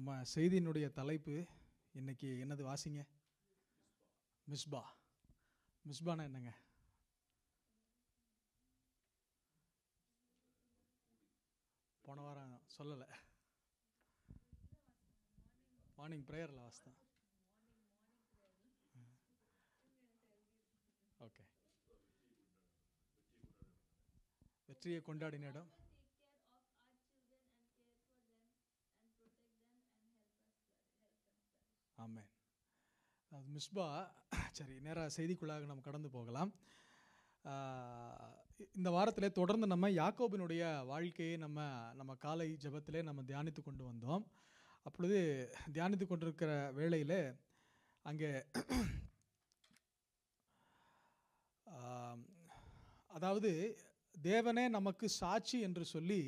நம்ம செய்தியினுடைய தலைப்பு இன்னைக்கு என்னது வாசிங்க? மிஸ்பா. மிஸ்பானா என்னங்க? போன வாரம் சொல்லலை, மார்னிங் ப்ரேயரில் வாசித்தேன். ஓகே. வெற்றியை கொண்டாடின இடம். ஆமென். அது மிஸ்பா. சரி, நேராக செய்திக்குள்ளாக நம்ம கடந்து போகலாம். இந்த வாரத்தில் தொடர்ந்து நம்ம யாக்கோபினுடைய வாழ்க்கையை நம்ம காலை ஜெபத்திலே நம்ம தியானித்து கொண்டு வந்தோம். அப்பொழுது தியானித்து கொண்டிருக்கிற வேளையில் அங்கே அதாவது தேவனே நமக்கு சாட்சி என்று சொல்லி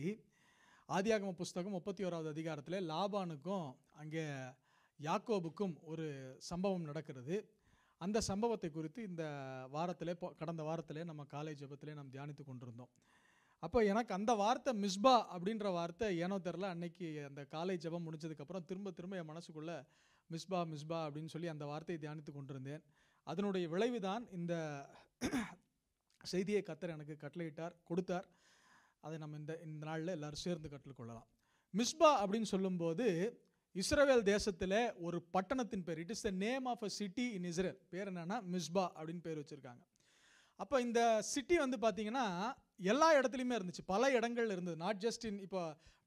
ஆதியாகம புஸ்தகம் 31வது அதிகாரத்தில் லாபானுக்கும் அங்கே யாக்கோபுக்கும் ஒரு சம்பவம் நடக்கிறது. அந்த சம்பவத்தை குறித்து இந்த வாரத்தில் கடந்த வாரத்தில் நம்ம காலை ஜெபத்திலே நாம் தியானித்து கொண்டிருந்தோம். அப்போ எனக்கு அந்த வார்த்தை மிஸ்பா அப்படின்ற வார்த்தை ஏனோ தெரில, அன்னைக்கு அந்த காலை ஜெபம் முடிஞ்சதுக்கப்புறம் திரும்ப என் மனசுக்குள்ளே மிஸ்பா மிஸ்பா அப்படின்னு சொல்லி அந்த வார்த்தையை தியானித்து கொண்டிருந்தேன். அதனுடைய விளைவு தான் இந்த செய்தியை கர்த்தர் எனக்கு கொடுத்தார். அதை நம்ம இந்த நாளில் எல்லோரும் சேர்ந்து கற்றுக்கொள்ளலாம். மிஸ்பா அப்படின்னு சொல்லும்போது இஸ்ரவேல் தேசத்தில் ஒரு பட்டணத்தின் பேர். It is the name of a city in Israel. பேர் என்னன்னா மிஸ்பா அப்படின்னு பேர் வச்சுருக்காங்க. அப்போ இந்த சிட்டி வந்து பார்த்திங்கன்னா எல்லா இடத்துலையுமே இருந்துச்சு, பல இடங்கள் இருந்தது. நாட் ஜஸ்ட் இன் இப்போ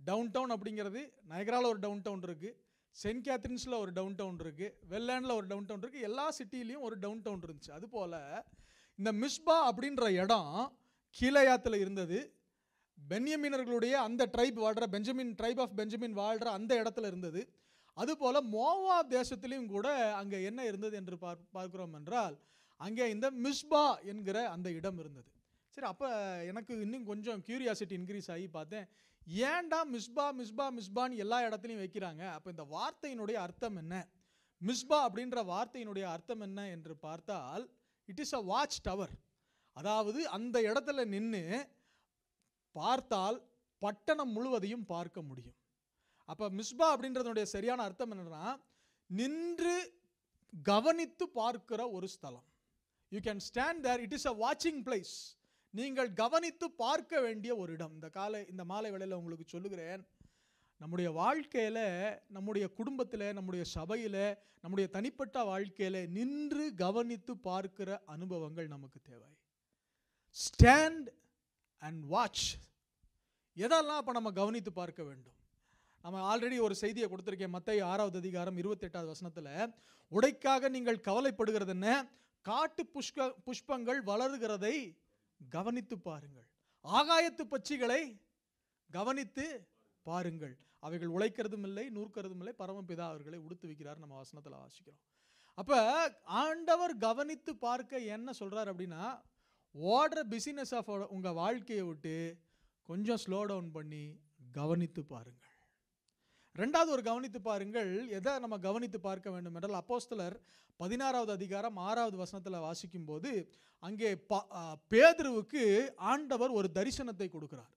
டவுன் டவுன் அப்படிங்கிறது நயகராவில் ஒரு டவுன் டவுன் இருக்குது, செயின்ட் கேத்ரின்ஸில் ஒரு டவுன் டவுன் இருக்குது, வெல்லாண்டில் ஒரு டவுன் டவுன் இருக்குது, எல்லா சிட்டிலையும் ஒரு டவுன் டவுன் இருந்துச்சு. அதுபோல் இந்த மிஸ்பா அப்படின்ற இடம் கீலேயாத்தில் இருந்தது. பென்யமீனர்களுடைய அந்த ட்ரைப் வாழ்கிற ட்ரைப் ஆஃப் பெஞ்சமின் வாழ்கிற அந்த இடத்துல இருந்தது. அதுபோல் மோவாப் தேசத்துலேயும் கூட அங்கே என்ன இருந்தது என்று பார்க்கிறோம் என்றால் அங்கே இந்த மிஸ்பா என்கிற அந்த இடம் இருந்தது. சரி, அப்போ எனக்கு இன்னும் கொஞ்சம் கியூரியாசிட்டி இன்க்ரீஸ் ஆகி பார்த்தேன், ஏன்டா மிஸ்பா மிஸ்பா மிஸ்பான்னு எல்லா இடத்துலையும் வைக்கிறாங்க? அப்போ இந்த வார்த்தையினுடைய அர்த்தம் என்ன? மிஸ்பா அப்படின்ற வார்த்தையினுடைய அர்த்தம் என்ன என்று பார்த்தால் it is a watch tower. அதாவது அந்த இடத்துல நின்று பார்த்தால் பட்டணம் முழுவதையும் பார்க்க முடியும். அப்போ மிஸ்பா அப்படின்றதுடைய சரியான அர்த்தம் என்னன்னா, நின்று கவனித்து பார்க்கிற ஒரு ஸ்தலம். You can stand there, it is a வாட்சிங் பிளேஸ். நீங்கள் கவனித்து பார்க்க வேண்டிய ஒரு இடம். இந்த மாலை வேளையில் உங்களுக்கு சொல்லுகிறேன், நம்முடைய வாழ்க்கையில், நம்முடைய குடும்பத்தில், நம்முடைய சபையில், நம்முடைய தனிப்பட்ட வாழ்க்கையில் நின்று கவனித்து பார்க்கிற அனுபவங்கள் நமக்கு தேவை. Stand and watch. எதெல்லாம் அப்போ நம்ம கவனித்து பார்க்க வேண்டும்? நம்ம ஆல்ரெடி ஒரு செய்தியை கொடுத்துருக்கேன். மத்தேயு 6வது அதிகாரம் 28வது வசனத்தில், உடைக்காக நீங்கள் கவலைப்படுகிறது என்ன? காட்டு புஷ்பங்கள் வளருகிறதை கவனித்து பாருங்கள், ஆகாயத்து பட்சிகளை கவனித்து பாருங்கள், அவைகள் உழைக்கிறதும் இல்லை நூற்கிறதும் இல்லை, பரமபிதா அவர்களை உடுத்து வைக்கிறார். நம்ம வசனத்தில் வாசிக்கிறோம். அப்போ ஆண்டவர் கவனித்து பார்க்க என்ன சொல்கிறார் அப்படின்னா, ஓடுற பிசினஸ் ஆஃப் உங்கள் வாழ்க்கையை விட்டு கொஞ்சம் ஸ்லோ டவுன் பண்ணி கவனித்து பாருங்கள். ரெண்டாவது ஒரு கவனித்து பாருங்கள். எதை நம்ம கவனித்து பார்க்க வேண்டும் என்றால், அப்போஸ்தலர் 16வது அதிகாரம் 6வது வசனத்தில் வாசிக்கும் போது அங்கே பேதுருவுக்கு ஆண்டவர் ஒரு தரிசனத்தை கொடுக்கிறார்.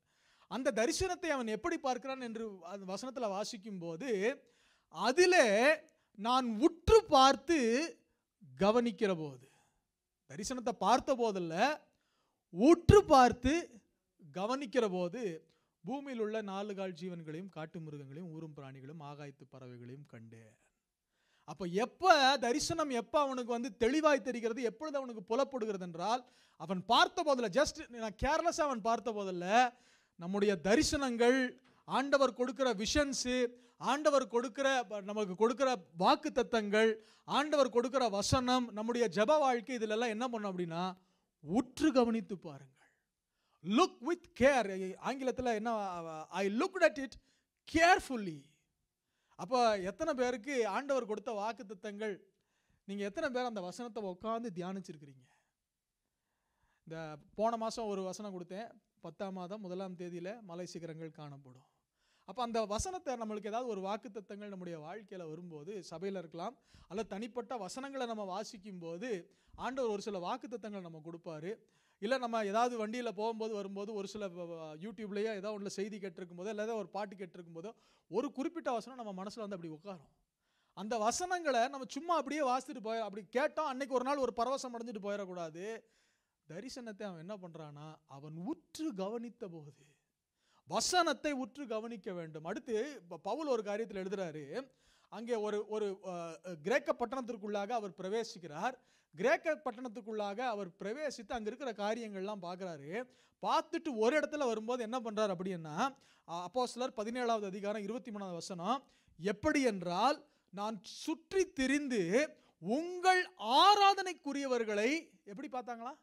அந்த தரிசனத்தை அவன் எப்படி பார்க்கிறான் என்று அந்த வசனத்தில் வாசிக்கும் போது, அதிலே நான் உற்று பார்த்து கவனிக்கிற போது, தரிசனத்தை பார்த்த போதில்ல, உற்று பார்த்து கவனிக்கிற போது பூமியில் உள்ள 4 கால் ஜீவன்களையும் காட்டு மிருகங்களையும் ஊரும் பிராணிகளையும் ஆகாயத்து பறவைகளையும் கண்டேன். அப்போ எப்போ தரிசனம் எப்போ அவனுக்கு வந்து தெளிவாய் தெரிகிறது, எப்பொழுது அவனுக்கு புலப்படுகிறது என்றால், அவன் பார்த்த போதில்ல, ஜஸ்ட் நான் கேர்லெஸ்ஸாக அவன் பார்த்த போதில்ல, நம்முடைய தரிசனங்கள், ஆண்டவர் கொடுக்கிற விஷன்ஸு, ஆண்டவர் நமக்கு கொடுக்கிற வாக்கு தத்தங்கள், ஆண்டவர் கொடுக்கிற வசனம், நம்முடைய ஜெப வாழ்க்கை, இதிலெல்லாம் என்ன பண்ணும் அப்படின்னா உற்று கவனித்து பாருங்கள். Look with care. ஆங்கிலத்தில் என்ன, ஐ லுக்ட் அட் இட் கேர்ஃபுல்லி. அப்போ எத்தனை பேருக்கு ஆண்டவர் கொடுத்த வாக்கு தத்தங்கள், நீங்கள் எத்தனை பேர் அந்த வசனத்தை உட்காந்து தியானிச்சிருக்கிறீங்க? இந்த போன மாதம் ஒரு வசனம் கொடுத்தேன், 10ஆம் மாதம் 1ஆம் தேதியில் மலை சிகரங்கள் காணப்படும். அப்போ அந்த வசனத்தை நம்மளுக்கு ஏதாவது ஒரு வாக்கு தத்தங்கள் நம்முடைய வாழ்க்கையில் வரும்போது, சபையில் இருக்கலாம் அல்லது தனிப்பட்ட வசனங்களை நம்ம வாசிக்கும் போது ஆண்டவர் ஒரு சில வாக்கு தத்தங்களை நம்ம கொடுப்பாரு. இல்லை நம்ம ஏதாவது வண்டியில் போகும்போது வரும்போது ஒரு சில யூடியூப்லேயோ ஏதோ ஒன்றில் செய்தி கேட்டிருக்கும் போதோ இல்லை ஒரு பாட்டு கேட்டிருக்கும் போதோ ஒரு குறிப்பிட்ட வசனம் நம்ம மனசில் வந்து அப்படி உட்காரும். அந்த வசனங்களை நம்ம சும்மா அப்படியே வாசித்துட்டு அப்படி கேட்டோம், அன்னைக்கு ஒரு நாள் ஒரு பரவசம் அடைஞ்சிட்டு போயிடக்கூடாது. தரிசனத்தை அவன் என்ன பண்ணுறான்னா, அவன் உற்று கவனித்த போது வசனத்தை உற்று கவனிக்க வேண்டும். அடுத்து பவுல் ஒரு காரியத்தில் எழுதுறாரு, அங்கே ஒரு கிரேக்க பட்டணத்திற்குள்ளாக அவர் பிரவேசிக்கிறார். கிரேக்க பட்டணத்துக்குள்ளாக அவர் பிரவேசித்து அங்கே இருக்கிற காரியங்கள்லாம் பார்க்குறாரு. பார்த்துட்டு ஒரு இடத்துல வரும்போது என்ன பண்ணுறார் அப்படின்னா, அப்போஸ்தலர் 17வது அதிகாரம் 23வது வசனம், எப்படி என்றால் நான் சுற்றி திரிந்து உங்கள் ஆராதனைக்குரியவர்களை எப்படி பார்த்தாங்களா,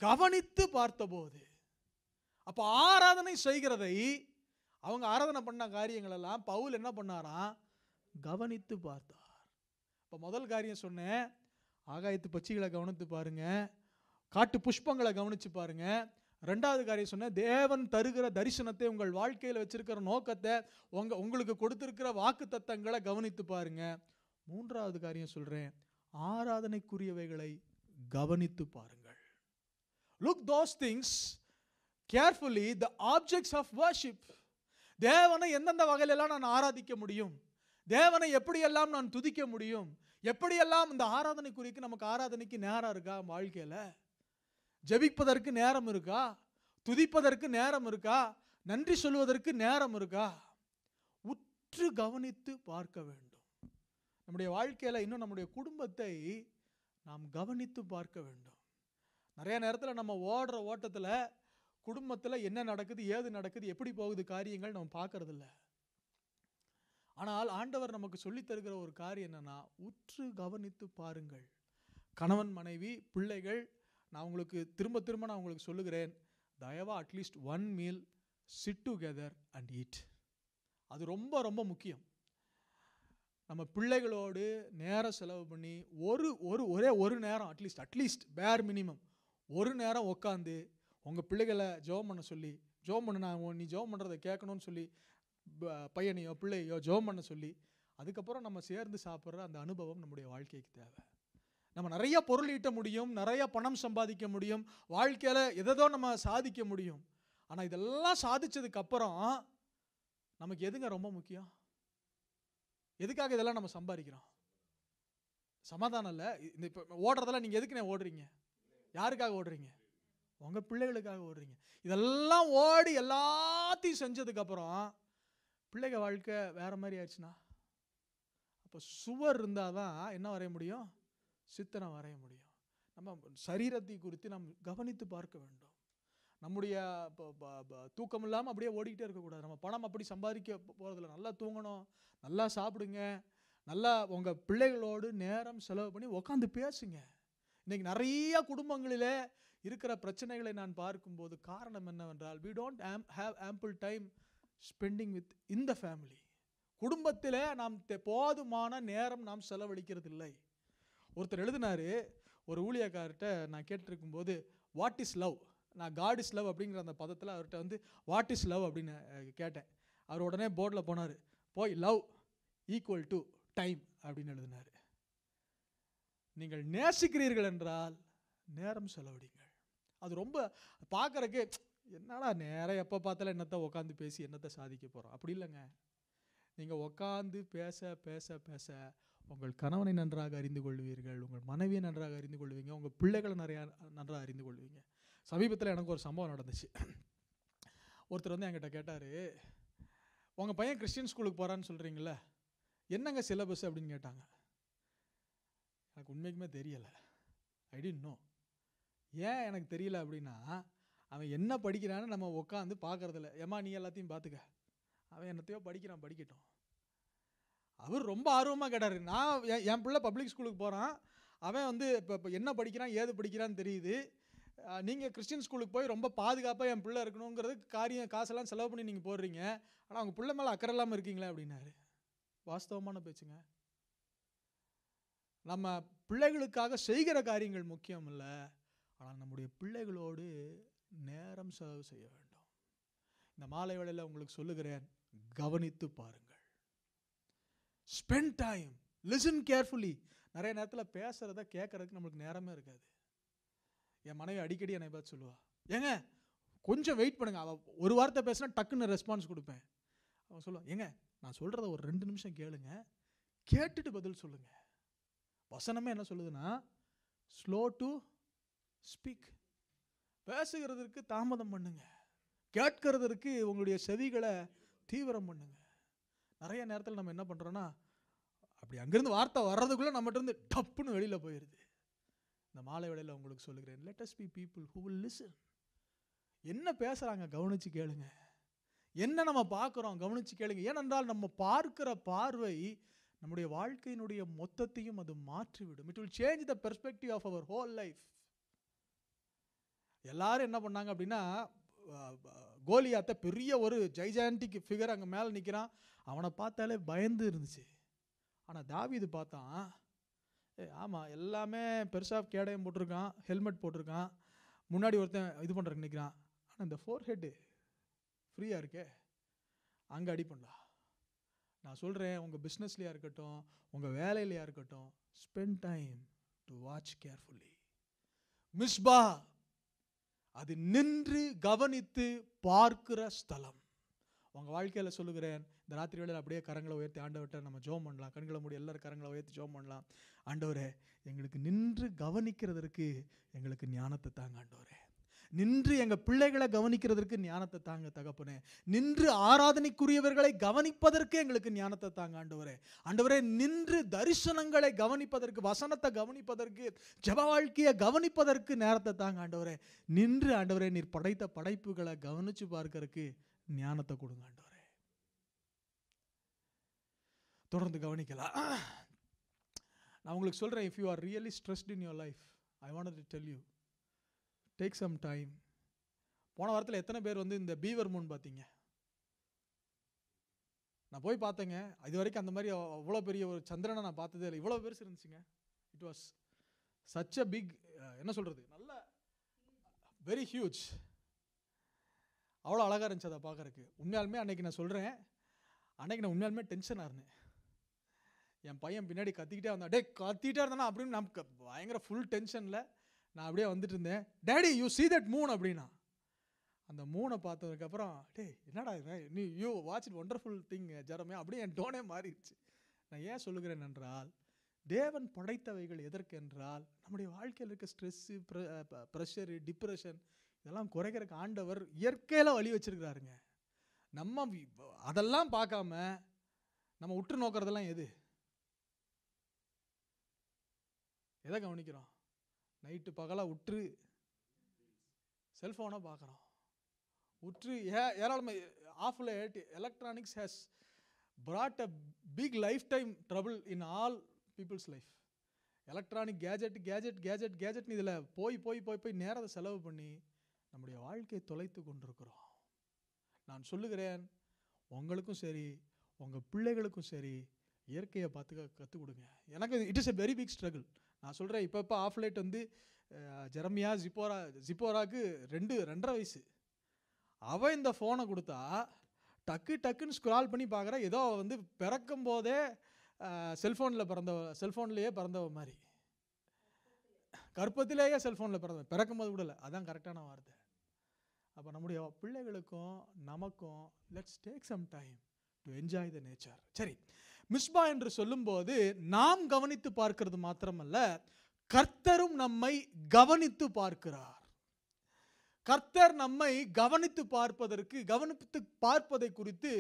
கவனித்து பார்த்தபோது. அப்ப ஆராதனை செய்கிறதை, அவங்க ஆராதனை பண்ண காரியங்கள் எல்லாம் பவுல் என்ன பண்ணாராம், கவனித்து பார்த்தார். இப்ப முதல் காரியம் சொன்னேன், ஆகாயத்து பட்சிகளை கவனித்து பாருங்க, காட்டு புஷ்பங்களை கவனிச்சு பாருங்க. ரெண்டாவது காரியம் சொன்னேன், தேவன் தருகிற தரிசனத்தை, உங்கள் வாழ்க்கையில் வச்சிருக்கிற நோக்கத்தை, உங்களுக்கு கொடுத்திருக்கிற வாக்கு தத்தங்களை கவனித்து பாருங்க. மூன்றாவது காரியம் சொல்றேன், ஆராதனைக்குரியவைகளை கவனித்து பாருங்கள். Look those things carefully, the objects of worship. தேவனை எந்தெந்த வகையிலெல்லாம் நான் ஆராதிக்க முடியும், தேவனை எப்படியெல்லாம் நான் துதிக்க முடியும், எப்படியெல்லாம் இந்த ஆராதனைக்குறிக்கு நமக்கு ஆராதனைக்கு நேரம் இருக்கா, வாழ்க்கையில் ஜெபிப்பதற்கு நேரம் இருக்கா, துதிப்பதற்கு நேரம் இருக்கா, நன்றி சொல்வதற்கு நேரம் இருக்கா, உற்று கவனித்து பார்க்க வேண்டும். நம்முடைய வாழ்க்கையில் இன்னும் நம்முடைய குடும்பத்தை நாம் கவனித்து பார்க்க வேண்டும். நிறைய நேரத்தில் நம்ம ஓடுற ஓட்டத்தில் குடும்பத்தில் என்ன நடக்குது, ஏது நடக்குது, எப்படி போகுது காரியங்கள் நம்ம பார்க்கறதில்ல. ஆனால் ஆண்டவர் நமக்கு சொல்லித் தருகிற ஒரு காரியம் என்னன்னா, உற்று கவனித்து பாருங்கள். கணவன் மனைவி பிள்ளைகள், நான் உங்களுக்கு திரும்ப திரும்ப நான் உங்களுக்கு சொல்லுகிறேன், தயவா at least one meal sit together and eat. அது ரொம்ப ரொம்ப முக்கியம். நம்ம பிள்ளைகளோடு நேரம் செலவு பண்ணி ஒரே ஒரு நேரம் அட்லீஸ்ட் பேர் மினிமம் ஒரு நேரம் உட்காந்து உங்கள் பிள்ளைகளை ஜெபம் பண்ண சொல்லி, ஜெபம் பண்ண, நீ ஜெபம் பண்ணுறதை கேட்கணும்னு சொல்லி பையனையோ பிள்ளையோ ஜெபம் பண்ண சொல்லி, அதுக்கப்புறம் நம்ம சேர்ந்து சாப்பிட்ற அந்த அனுபவம் நம்முடைய வாழ்க்கைக்கு தேவை. நம்ம நிறைய பொருள் ஈட்ட முடியும், நிறைய பணம் சம்பாதிக்க முடியும், வாழ்க்கையில் எதோ நம்ம சாதிக்க முடியும். ஆனால் இதெல்லாம் சாதிச்சதுக்கு அப்புறம் நமக்கு எதுங்க ரொம்ப முக்கியம்? எதுக்காக இதெல்லாம் நம்ம சம்பாதிக்கிறோம்? சமாதானம் இல்லை. இந்த இப்போ ஓடுறதெல்லாம் நீங்கள் எதுக்குண்ணே ஓடுறீங்க? யாருக்காக ஓடுறீங்க? உங்கள் பிள்ளைகளுக்காக ஓடுறீங்க. இதெல்லாம் ஓடி எல்லாத்தையும் செஞ்சதுக்கப்புறம் பிள்ளைங்க வாழ்க்கை வேற மாதிரி ஆயிடுச்சுன்னா, அப்போ சுவர் இருந்தால் தான் என்ன வரைய முடியும்? சித்திரம் வரைய முடியும். நம்ம சரீரத்தை குறித்து நாம் கவனித்து பார்க்க வேண்டும். நம்முடைய தூக்கம் இல்லாமல் அப்படியே ஓடிக்கிட்டே இருக்கக்கூடாது. நம்ம பணம் அப்படி சம்பாதிக்க போகிறதில்ல. நல்லா தூங்கணும், நல்லா சாப்பிடுங்க, நல்லா உங்கள் பிள்ளைகளோடு நேரம் செலவு பண்ணி உட்காந்து பேசுங்க. இன்றைக்கி நிறைய குடும்பங்களிலே இருக்கிற பிரச்சனைகளை நான் பார்க்கும்போது காரணம் என்னவென்றால், we don't have ample time spending with in the family. குடும்பத்தில் நாம் போதுமான நேரம் நாம் செலவழிக்கிறது இல்லை. ஒருத்தர் எழுதினாரு, ஒரு ஊழியக்கார்ட்ட நான் கேட்டிருக்கும் போது, வாட் இஸ் லவ், நான் காட் இஸ் லவ் அப்படிங்கிற அந்த பதத்தில் அவர்கிட்ட வந்து வாட் இஸ் லவ் அப்படின்னு கேட்டேன். அவர் உடனே போர்டில் போனார், போய் லவ் ஈக்குவல் டு டைம் அப்படின்னு எழுதினார். நீங்கள் நேசிக்கிறீர்கள் என்றால் நேரம் செலவழிங்கள். அது ரொம்ப பார்க்குறக்கு என்னடா நேரம் எப்போ பார்த்தாலும் என்னத்தை உட்காந்து பேசி என்னத்தை சாதிக்க போகிறோம், அப்படி இல்லைங்க. நீங்கள் உட்காந்து பேச பேச பேச உங்கள் கணவனை நன்றாக அறிந்து கொள்வீர்கள், உங்கள் மனைவியை நன்றாக அறிந்து கொள்வீங்க, உங்கள் பிள்ளைகளை நன்றாக அறிந்து கொள்வீங்க. சமீபத்தில் எனக்கு ஒரு சம்பவம் நடந்துச்சு. ஒருத்தர் வந்து என்கிட்ட கேட்டார், உங்கள் பையன் கிறிஸ்டியன் ஸ்கூலுக்கு போகிறான்னு சொல்கிறீங்களே, என்னங்க சிலபஸ் அப்படின்னு கேட்டாங்க. எனக்கு உண்மைக்குமே தெரியலை. I didn't no. ஏன் எனக்கு தெரியல அப்படின்னா, அவன் என்ன படிக்கிறான்னு நம்ம உட்காந்து பார்க்கறதில்ல. ஏமா நீ எல்லாத்தையும் பார்த்துக்க, அவன் என்னத்தையோ படிக்கட்டும். அவர் ரொம்ப ஆர்வமாக கேட்டார். நான் என் பிள்ளை பப்ளிக் ஸ்கூலுக்கு போகிறான், அவன் வந்து இப்போ என்ன படிக்கிறான் ஏது படிக்கிறான்னு தெரியுது. நீங்கள் கிறிஸ்டின் ஸ்கூலுக்கு போய் ரொம்ப பாதுகாப்பாக என் பிள்ளை இருக்கணுங்கிறது காசெல்லாம் செலவு பண்ணி நீங்கள் போடுறீங்க, ஆனால் அவங்க பிள்ளை மேலே அக்கறை இல்லாமல் இருக்கீங்களே அப்படின்னாரு. வாஸ்தவமான பேச்சுங்க. நம்ம பிள்ளைகளுக்காக செய்கிற காரியங்கள் முக்கியம் இல்லை, ஆனால் நம்முடைய பிள்ளைகளோடு நேரம் செலவு செய்ய வேண்டும். இந்த மாலை வேளையில் உங்களுக்கு சொல்லுகிறேன், கவனித்து பாருங்கள். Spend time, listen carefully. நிறைய நேரத்தில் பேசுகிறத கேட்கறதுக்கு நம்மளுக்கு நேரமே இருக்காது. என் மனைவி அடிக்கடி என்னை பார்த்து சொல்லுவா, ஏங்க கொஞ்சம் வெயிட் பண்ணுங்க, அவள் ஒரு வார்த்தை பேசினா டக்குன்னு ரெஸ்பான்ஸ் கொடுப்பேன். அவன் சொல்லுவான், ஏங்க நான் சொல்கிறத ஒரு 2 நிமிஷம் கேளுங்க, கேட்டுட்டு பதில் சொல்லுங்க. வசனமே என்ன சொல்லுதுன்னா, ஸ்லோ டு ஸ்பீக், பேசுகிறதற்கு தாமதம் பண்ணுங்க, கேட்கிறதற்கு உங்களுடைய செவிகளை தீவிரம் பண்ணுங்க. நிறைய நேரத்தில் நம்ம என்ன பண்ணுறோன்னா, அப்படி அங்கேருந்து வார்த்தை வர்றதுக்குள்ளே நம்மகிட்ட இருந்து டப்புன்னு வெளியில் போயிடுது. இந்த மாலை வேளையில் உங்களுக்கு சொல்லுகிறேன், let us be people who will listen. என்ன பேசுகிறாங்க கவனித்து கேளுங்க, என்ன நம்ம பார்க்குறோம் கவனித்து கேளுங்க. ஏனென்றால் நம்ம பார்க்கிற பார்வை நம்முடைய வாழ்க்கையினுடைய மொத்தத்தையும் அது மாற்றிவிடும். It will change the perspective of our whole life. எல்லாரும் என்ன பண்ணாங்க அப்படின்னா, கோலியாத்தை பெரிய ஒரு ஜைஜான்டிக் ஃபிகர் அங்கே மேலே நிற்கிறான், அவனை பார்த்தாலே பயந்து இருந்துச்சு. ஆனால் தாவீது பார்த்தான், ஆமாம் எல்லாமே பெருசாக கேடயம் போட்டிருக்கான், ஹெல்மெட் போட்டிருக்கான், முன்னாடி ஒருத்தன் இது பண்ணுறக்கு நிற்கிறான், ஆனால் இந்த ஃபோர் ஹெட்டு ஃப்ரீயாக இருக்கே, அங்கே அடி பண்ணலாம். நான் சொல்கிறேன், உங்கள் பிஸ்னஸ்லையா இருக்கட்டும், உங்கள் வேலையிலையா இருக்கட்டும், spend time to watch carefully. Misba அது நின்று கவனித்து பார்க்கிற ஸ்தலம். உங்கள் வாழ்க்கையில் சொல்லுகிறேன், இந்த ராத்திரி வேளையில் அப்படியே கரங்களை உயர்த்தி ஆண்டவர்கிட்ட நம்ம ஜெபம் பண்ணலாம். கண்களை மூடி எல்லாரும் கரங்களை உயர்த்தி ஜெபம் பண்ணலாம். ஆண்டவரே, எங்களுக்கு நின்று கவனிக்கிறதற்கு எங்களுக்கு ஞானத்தை தாங்க ஆண்டவரே. நின்று எங்கள் பிள்ளைகளை கவனிக்கிறதற்கு ஞானத்தை தாங்க தகப்பனே. நின்று ஆராதனைக்குரியவர்களை கவனிப்பதற்கு எங்களுக்கு ஞானத்தை தாங்க ஆண்டவரே. ஆண்டவரே, நின்று தரிசனங்களை கவனிப்பதற்கு, வசனத்தை கவனிப்பதற்கு, ஜெப வாழ்க்கையை கவனிப்பதற்கு நேரத்தை தாங்க ஆண்டவரே. நின்று ஆண்டவரே நீர் படைத்த படைப்புகளை கவனித்து பார்க்கறதுக்கு ஞானத்தை கொடுங்க ஆண்டவரே. தொடர்ந்து கவனிக்கலாம். நான் உங்களுக்கு சொல்கிறேன், if you are really stressed in your life, I wanted to tell you, take some time. போன வாரத்தில் எத்தனை பேர் வந்து இந்த பீவர் மூன் பார்த்தீங்க? நான் போய் பார்த்தேங்க, இது வரைக்கும் அந்த மாதிரி அவ்வளோ பெரிய ஒரு சந்திரனை நான் பார்த்ததே இல்லை. இவ்வளோ பெருசு இருந்துச்சுங்க. It was such a big, என்ன சொல்கிறது, நல்ல வெரி ஹியூஜ். அவ்வளோ அழகாக இருந்துச்சு அதை பார்க்குறக்கு. உண்மையாலுமே அன்றைக்கி நான் சொல்கிறேன், அன்றைக்கி நான் உண்மையாலுமே டென்ஷனாக இருந்தேன். என் பையன் பின்னாடி கத்திக்கிட்டே வந்தான், டே கத்திக்கிட்டே இருந்தானா அப்படின்னு நமக்கு பயங்கர ஃபுல் டென்ஷனில் நான் அப்படியே வந்துட்டு இருந்தேன். Daddy you see that moon அப்படின்னா, அந்த மூனை பார்த்ததுக்கப்புறம், டே என்னடா நீ you watch it wonderful thing Jeremiah, அப்படியே என் டோனே மாறிடுச்சு. நான் ஏன் சொல்லுகிறேன் என்றால், தேவன் படைத்தவைகள் எதற்கு என்றால், நம்முடைய வாழ்க்கையில் இருக்க ஸ்ட்ரெஸ்ஸு, ப்ரெஷரு, டிப்ரெஷன் இதெல்லாம் குறைக்கிறதுக்கு ஆண்டவர் இயற்கையில் வழி வச்சிருக்கிறாருங்க. நம்ம அதெல்லாம் பார்க்காம நம்ம உற்று நோக்கிறதெல்லாம் எதை கவனிக்கிறோம்? நைட்டு பகலாக உற்று செல்ஃபோனை பார்க்குறோம். உற்று ஏராளமாக of late electronics has brought a big lifetime trouble in all people's life. Electronic gadget இதில் போய் நேரத்தை செலவு பண்ணி நம்முடைய வாழ்க்கையை தொலைத்து கொண்டிருக்கிறோம். நான் சொல்லுகிறேன், உங்களுக்கும் சரி உங்கள் பிள்ளைகளுக்கும் சரி இயற்கையை பார்த்து கற்றுக் கொடுங்க. எனக்கு it is a very big struggle. நான் சொல்கிறேன், இப்போ ஆஃப் லைட் வந்து ஜெரமியா ஜிப்போராக்கு 2.5 வயசு. அவன் இந்த ஃபோனை கொடுத்தா டக்குன்னு ஸ்க்ரால் பண்ணி பார்க்குற, ஏதோ வந்து பிறக்கும் போதே செல்ஃபோன்லேயே பிறந்தவ மாதிரி, கற்பத்திலேயே செல்ஃபோனில் பிறந்தவன், பிறக்கும் போது கூட இல்லை. அதான் கரெக்டான வார்த்தை. அப்போ நம்முடைய பிள்ளைகளுக்கும் நமக்கும் let's take some time to enjoy the nature. சரி, மிஸ்பா என்று சொல்லும்போது நாம் கவனித்து பார்க்கிறது மாத்திரமல்ல, கர்த்தரும் நம்மை கவனித்து பார்க்கிறார். கர்த்தர் நம்மை கவனித்து பார்ப்பதை குறித்து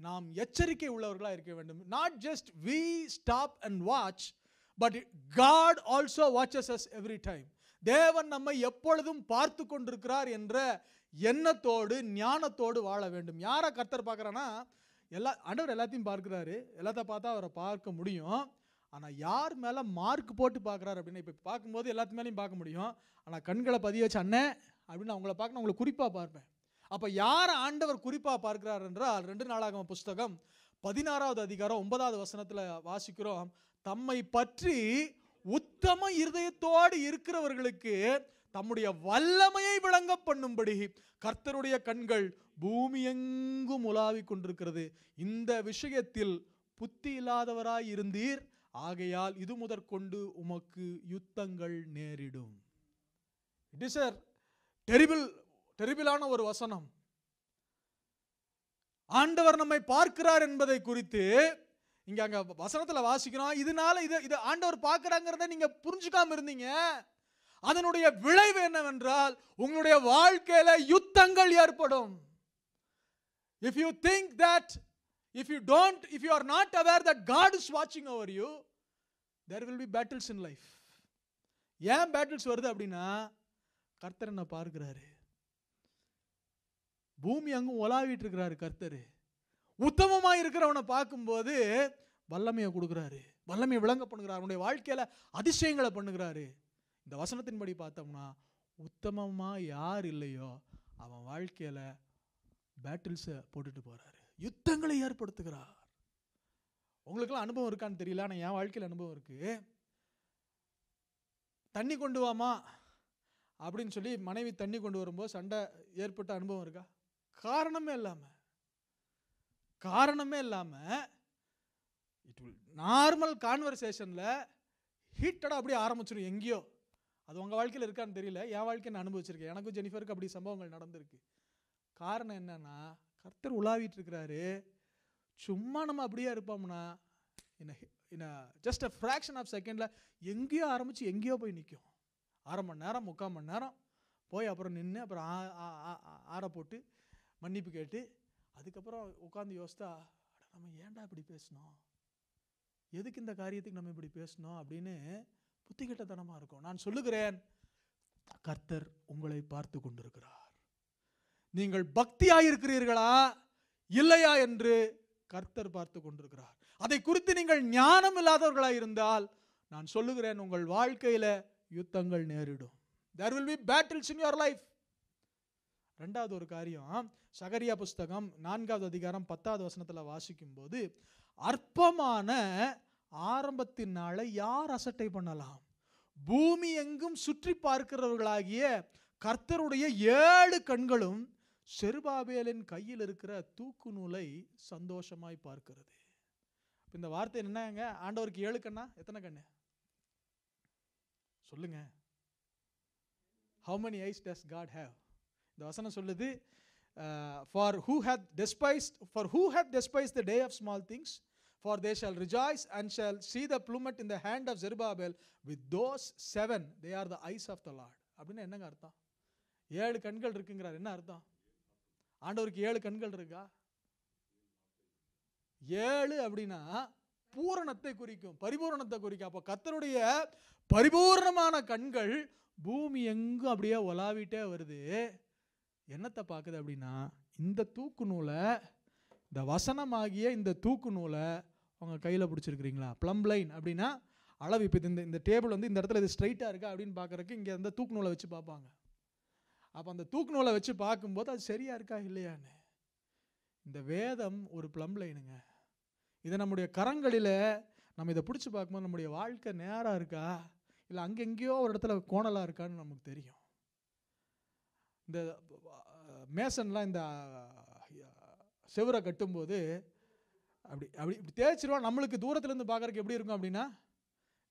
நாம் எச்சரிக்கை உள்ளவர்களாக இருக்க வேண்டும். Not just we stop and watch, but God also watches us every time. தேவன் நம்மை எப்பொழுதும் பார்த்து கொண்டிருக்கிறார் என்ற எண்ணத்தோடு ஞானத்தோடு வாழ வேண்டும். யாரை கர்த்தர் பார்க்குறான்னா, ஆண்டவர் எல்லாத்தையும் பார்க்குறாரு, எல்லாத்தையும் பார்த்தா அவரை பார்க்க முடியும். ஆனால் யார் மேலே மார்க் போட்டு பார்க்குறாரு அப்படின்னா, இப்போ பார்க்கும்போது எல்லாத்து மேலேயும் பார்க்க முடியும். ஆனால் கண்களை பதிய வச்சு அண்ணன் அப்படின்னு அவங்கள பார்க்கணும், அவங்களை குறிப்பாக பார்ப்பேன். அப்போ யார் ஆண்டவர் குறிப்பாக பார்க்கிறார் என்றால், 2 நாளாகமம் புஸ்தகம் 16வது அதிகாரம் 9வது வசனத்தில் வாசிக்கிறோம், தம்மை பற்றி உத்தம இருதயத்தோடு இருக்கிறவர்களுக்கு தம்முடைய வல்லமையை விளங்க பண்ணும்படி கர்த்தருடைய கண்கள் பூமி எங்கும் உலாவிக் கொண்டிருக்கிறது. இந்த விஷயத்தில் புத்தி இல்லாதவராய் இருந்தீர், ஆகையால் இது முதற்கொண்டு உமக்கு யுத்தங்கள் நேரிடும். இட் இஸ் a டெரிபிளான ஒரு வசனம். ஆண்டவர் நம்மை பார்க்கிறார் என்பதை குறித்து இங்க அங்க வசனத்துல வாசிக்கிறோம். இதனால இது ஆண்டவர் பார்க்கிறாங்கிறத நீங்க புரிஞ்சுக்காம இருந்தீங்க. அதனுடைய விளைவு என்னவென்றால் உங்களுடைய வாழ்க்கையில யுத்தங்கள் ஏற்படும். If you think that, if you are not aware that God is watching over you, there will be battles in life. ஏன் பேட்டில்ஸ் வருது அப்படின்னா, கர்த்தர் என்ன பார்க்கிறாரு, பூமி அங்கும் உலாவிட்டு இருக்கிறாரு கர்த்தர். உத்தமமா இருக்கிறவனை பார்க்கும்போது வல்லமையை கொடுக்கிறாரு, வல்லமையை விளங்க பண்ணுகிறார், அவனுடைய வாழ்க்கையில அதிசயங்களை பண்ணுகிறாரு. இந்த வசனத்தின்படி பார்த்தோம்னா உத்தமமா யார் இல்லையோ அவன் வாழ்க்கையில பேட்டில்ஸை போட்டுட்டு போறாரு, யுத்தங்களை ஏற்படுத்துகிறார். உங்களுக்கெல்லாம் அனுபவம் இருக்கான்னு தெரியல, ஆனால் என் வாழ்க்கையில் அனுபவம் இருக்கு. தண்ணி கொண்டு வாமா அப்படின்னு சொல்லி மனைவி தண்ணி கொண்டு வரும்போது சண்டை ஏற்பட்ட அனுபவம் இருக்கா? காரணமே இல்லாம இட் வில் நார்மல் கான்வர்சேஷன்ல ஹீட்டடா அப்படியே ஆரம்பிச்சிடும் எங்கேயோ. அது உங்க வாழ்க்கையில் இருக்கான்னு தெரியல, என் வாழ்க்கையை நான் அனுபவிச்சிருக்கேன். எனக்கும் ஜெனிஃபருக்கு அப்படி சம்பவங்கள் நடந்திருக்கு. காரணம் என்னன்னா, கர்த்தர் உலாவிட்டு இருக்கிறாரு. சும்மா நம்ம அப்படியே இருப்போம்னா ஜஸ்ட் அ ஃப்ராக்ஷன் ஆஃப் செகண்ட்ல எங்கேயோ ஆரம்பிச்சு எங்கேயோ போய் நிற்கும். 1/2 மணி நேரம் 3/4 மணி நேரம் போய் அப்புறம் நின்று அப்புறம் ஆற போட்டு மன்னிப்பு கேட்டு அதுக்கப்புறம் உட்காந்து யோசித்தா, நம்ம ஏன்டா இப்படி பேசணும், எதுக்கு இந்த காரியத்துக்கு நம்ம இப்படி பேசணும் அப்படின்னு புத்திகெட்டத்தனமா இருக்கும். நான் சொல்லுகிறேன், கர்த்தர் உங்களை பார்த்து கொண்டிருக்கிறார். நீங்கள் பக்தியாயிருக்கிறீர்களா இல்லையா என்று கர்த்தர் பார்த்து கொண்டிருக்கிறார். அதை குறித்து நீங்கள் ஞானம் இல்லாதவர்களாக இருந்தால் நான் சொல்லுகிறேன், உங்கள் வாழ்க்கையில யுத்தங்கள் நேரிடும். There will be battles in your life. ரெண்டாவது ஒரு காரியம், சகரியா புஸ்தகம் 4வது அதிகாரம் 10வது வசனத்துல வாசிக்கும் போது, அற்பமான ஆரம்பத்தின் நாளை யார் அசட்டை பண்ணலாம்? பூமி எங்கும் சுற்றி பார்க்கிறவர்களாகிய கர்த்தருடைய 7 கண்களும் செருபாபேலின் கையில் இருக்கிற தூக்கு நூலை சந்தோஷமாய் பார்க்கிறது. இந்த வார்த்தை என்னங்க? ஆண்டவருக்கு 7 கண்ணா? எத்தனை கண்ணு சொல்லுங்க? How many eyes does God have? இந்த வசனம் சொல்லுது, for who hath despised the day of small things, for they shall rejoice and shall see the plummet in the hand of Zerubbabel, with those 7 they are the eyes of the Lord. அப்படின்னா என்னங்க அர்த்தம்? 7 கண்கள் இருக்குங்கிறார். என்ன அர்த்தம்? ஆண்டவருக்கு 7 கண்கள் இருக்கா? 7 அப்படின்னா பூரணத்தை குறிக்கும், பரிபூரணத்தை குறிக்கும். அப்போ கர்த்தருடைய பரிபூர்ணமான கண்கள் பூமி எங்கும் அப்படியே உலாவிட்டே வருது. என்னத்தை பார்க்குது அப்படின்னா, இந்த தூக்கு நூலை, இந்த வசனமாகிய இந்த தூக்கு நூலை அவங்க கையில் பிடிச்சிருக்கிறீங்களா? ப்ளம் லைன் அப்படின்னா அளவு. இப்போ இந்த டேபிள் வந்து இந்த இடத்துல இது ஸ்ட்ரைட்டாக இருக்கா அப்படின்னு பார்க்குறதுக்கு இங்கே இந்த தூக்கு நூலை வச்சு பார்ப்பாங்க. அப்போ அந்த தூக்கு நூலை வச்சு பார்க்கும்போது அது சரியா இருக்கா இல்லையான்னு. இந்த வேதம் ஒரு ப்ளம் லைனுங்க. இதை நம்முடைய கரங்களில் நம்ம இதை பிடிச்சி பார்க்கும்போது நம்முடைய வாழ்க்கை நேராக இருக்கா இல்லை அங்கெங்கேயோ ஒரு இடத்துல கோணலாக இருக்கான்னு நமக்கு தெரியும். இந்த மேசன்லாம் இந்த செவரை கட்டும்போது அப்படி அப்படி இப்படி தேய்ச்சிருவோம். நம்மளுக்கு தூரத்துலேருந்து பார்க்குறதுக்கு எப்படி இருக்கும் அப்படின்னா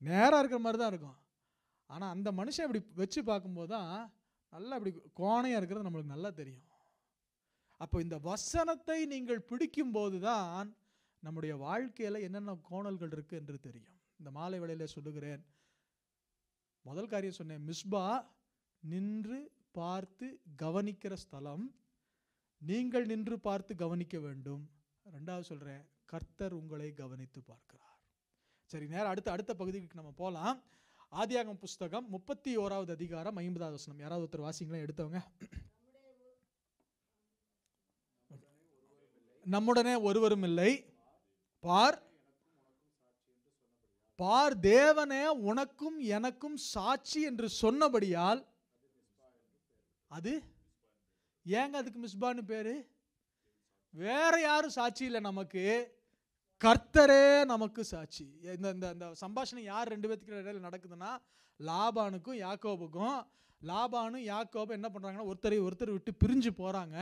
நேராக இருக்கிற மாதிரி தான் இருக்கும். ஆனால் அந்த மனுஷன் இப்படி வச்சு பார்க்கும்போது தான் நல்லா அப்படி கோணையாக இருக்கிறது நம்மளுக்கு நல்லா தெரியும். அப்போ இந்த வசனத்தை நீங்கள் பிடிக்கும்போது தான் நம்முடைய வாழ்க்கையில் என்னென்ன கோணல்கள் இருக்குது என்று தெரியும். இந்த மாலை வேளையில் சொல்லுகிறேன், முதல் காரியம் சொன்னேன், மிஸ்பா நின்று பார்த்து கவனிக்கிற ஸ்தலம், நீங்கள் நின்று பார்த்து கவனிக்க வேண்டும். ரெண்டாவது சொல்கிறேன், கர்த்தர் உங்களை கவனித்து பார்க்கிறார். சரி, நேரம் அடுத்த பகுதிக்கு நம்ம போகலாம். ஆதியாகமம் புஸ்தகம் 31வது அதிகாரம் 50வது வசனம். யாராவது ஒருத்தர் வாசிங்களா எடுத்தவங்க? நம்முடனே ஒருவரும் இல்லை, பார் தேவனே உனக்கும் எனக்கும் சாட்சி என்று சொன்னபடியால் அது ஏங்க அதுக்கு மிஸ்பான்னு பேரு? வேற யாரும் சாட்சி இல்லை, நமக்கு கர்த்தரே நமக்கு சாட்சி. இந்த சம்பாஷணை யார் 2 பேத்துக்கு இடையில நடக்குதுன்னா லாபானுக்கும் யாக்கோபுக்கும். லாபானும் யாக்கோபும் என்ன பண்றாங்கன்னா ஒருத்தர் விட்டு பிரிஞ்சு போறாங்க.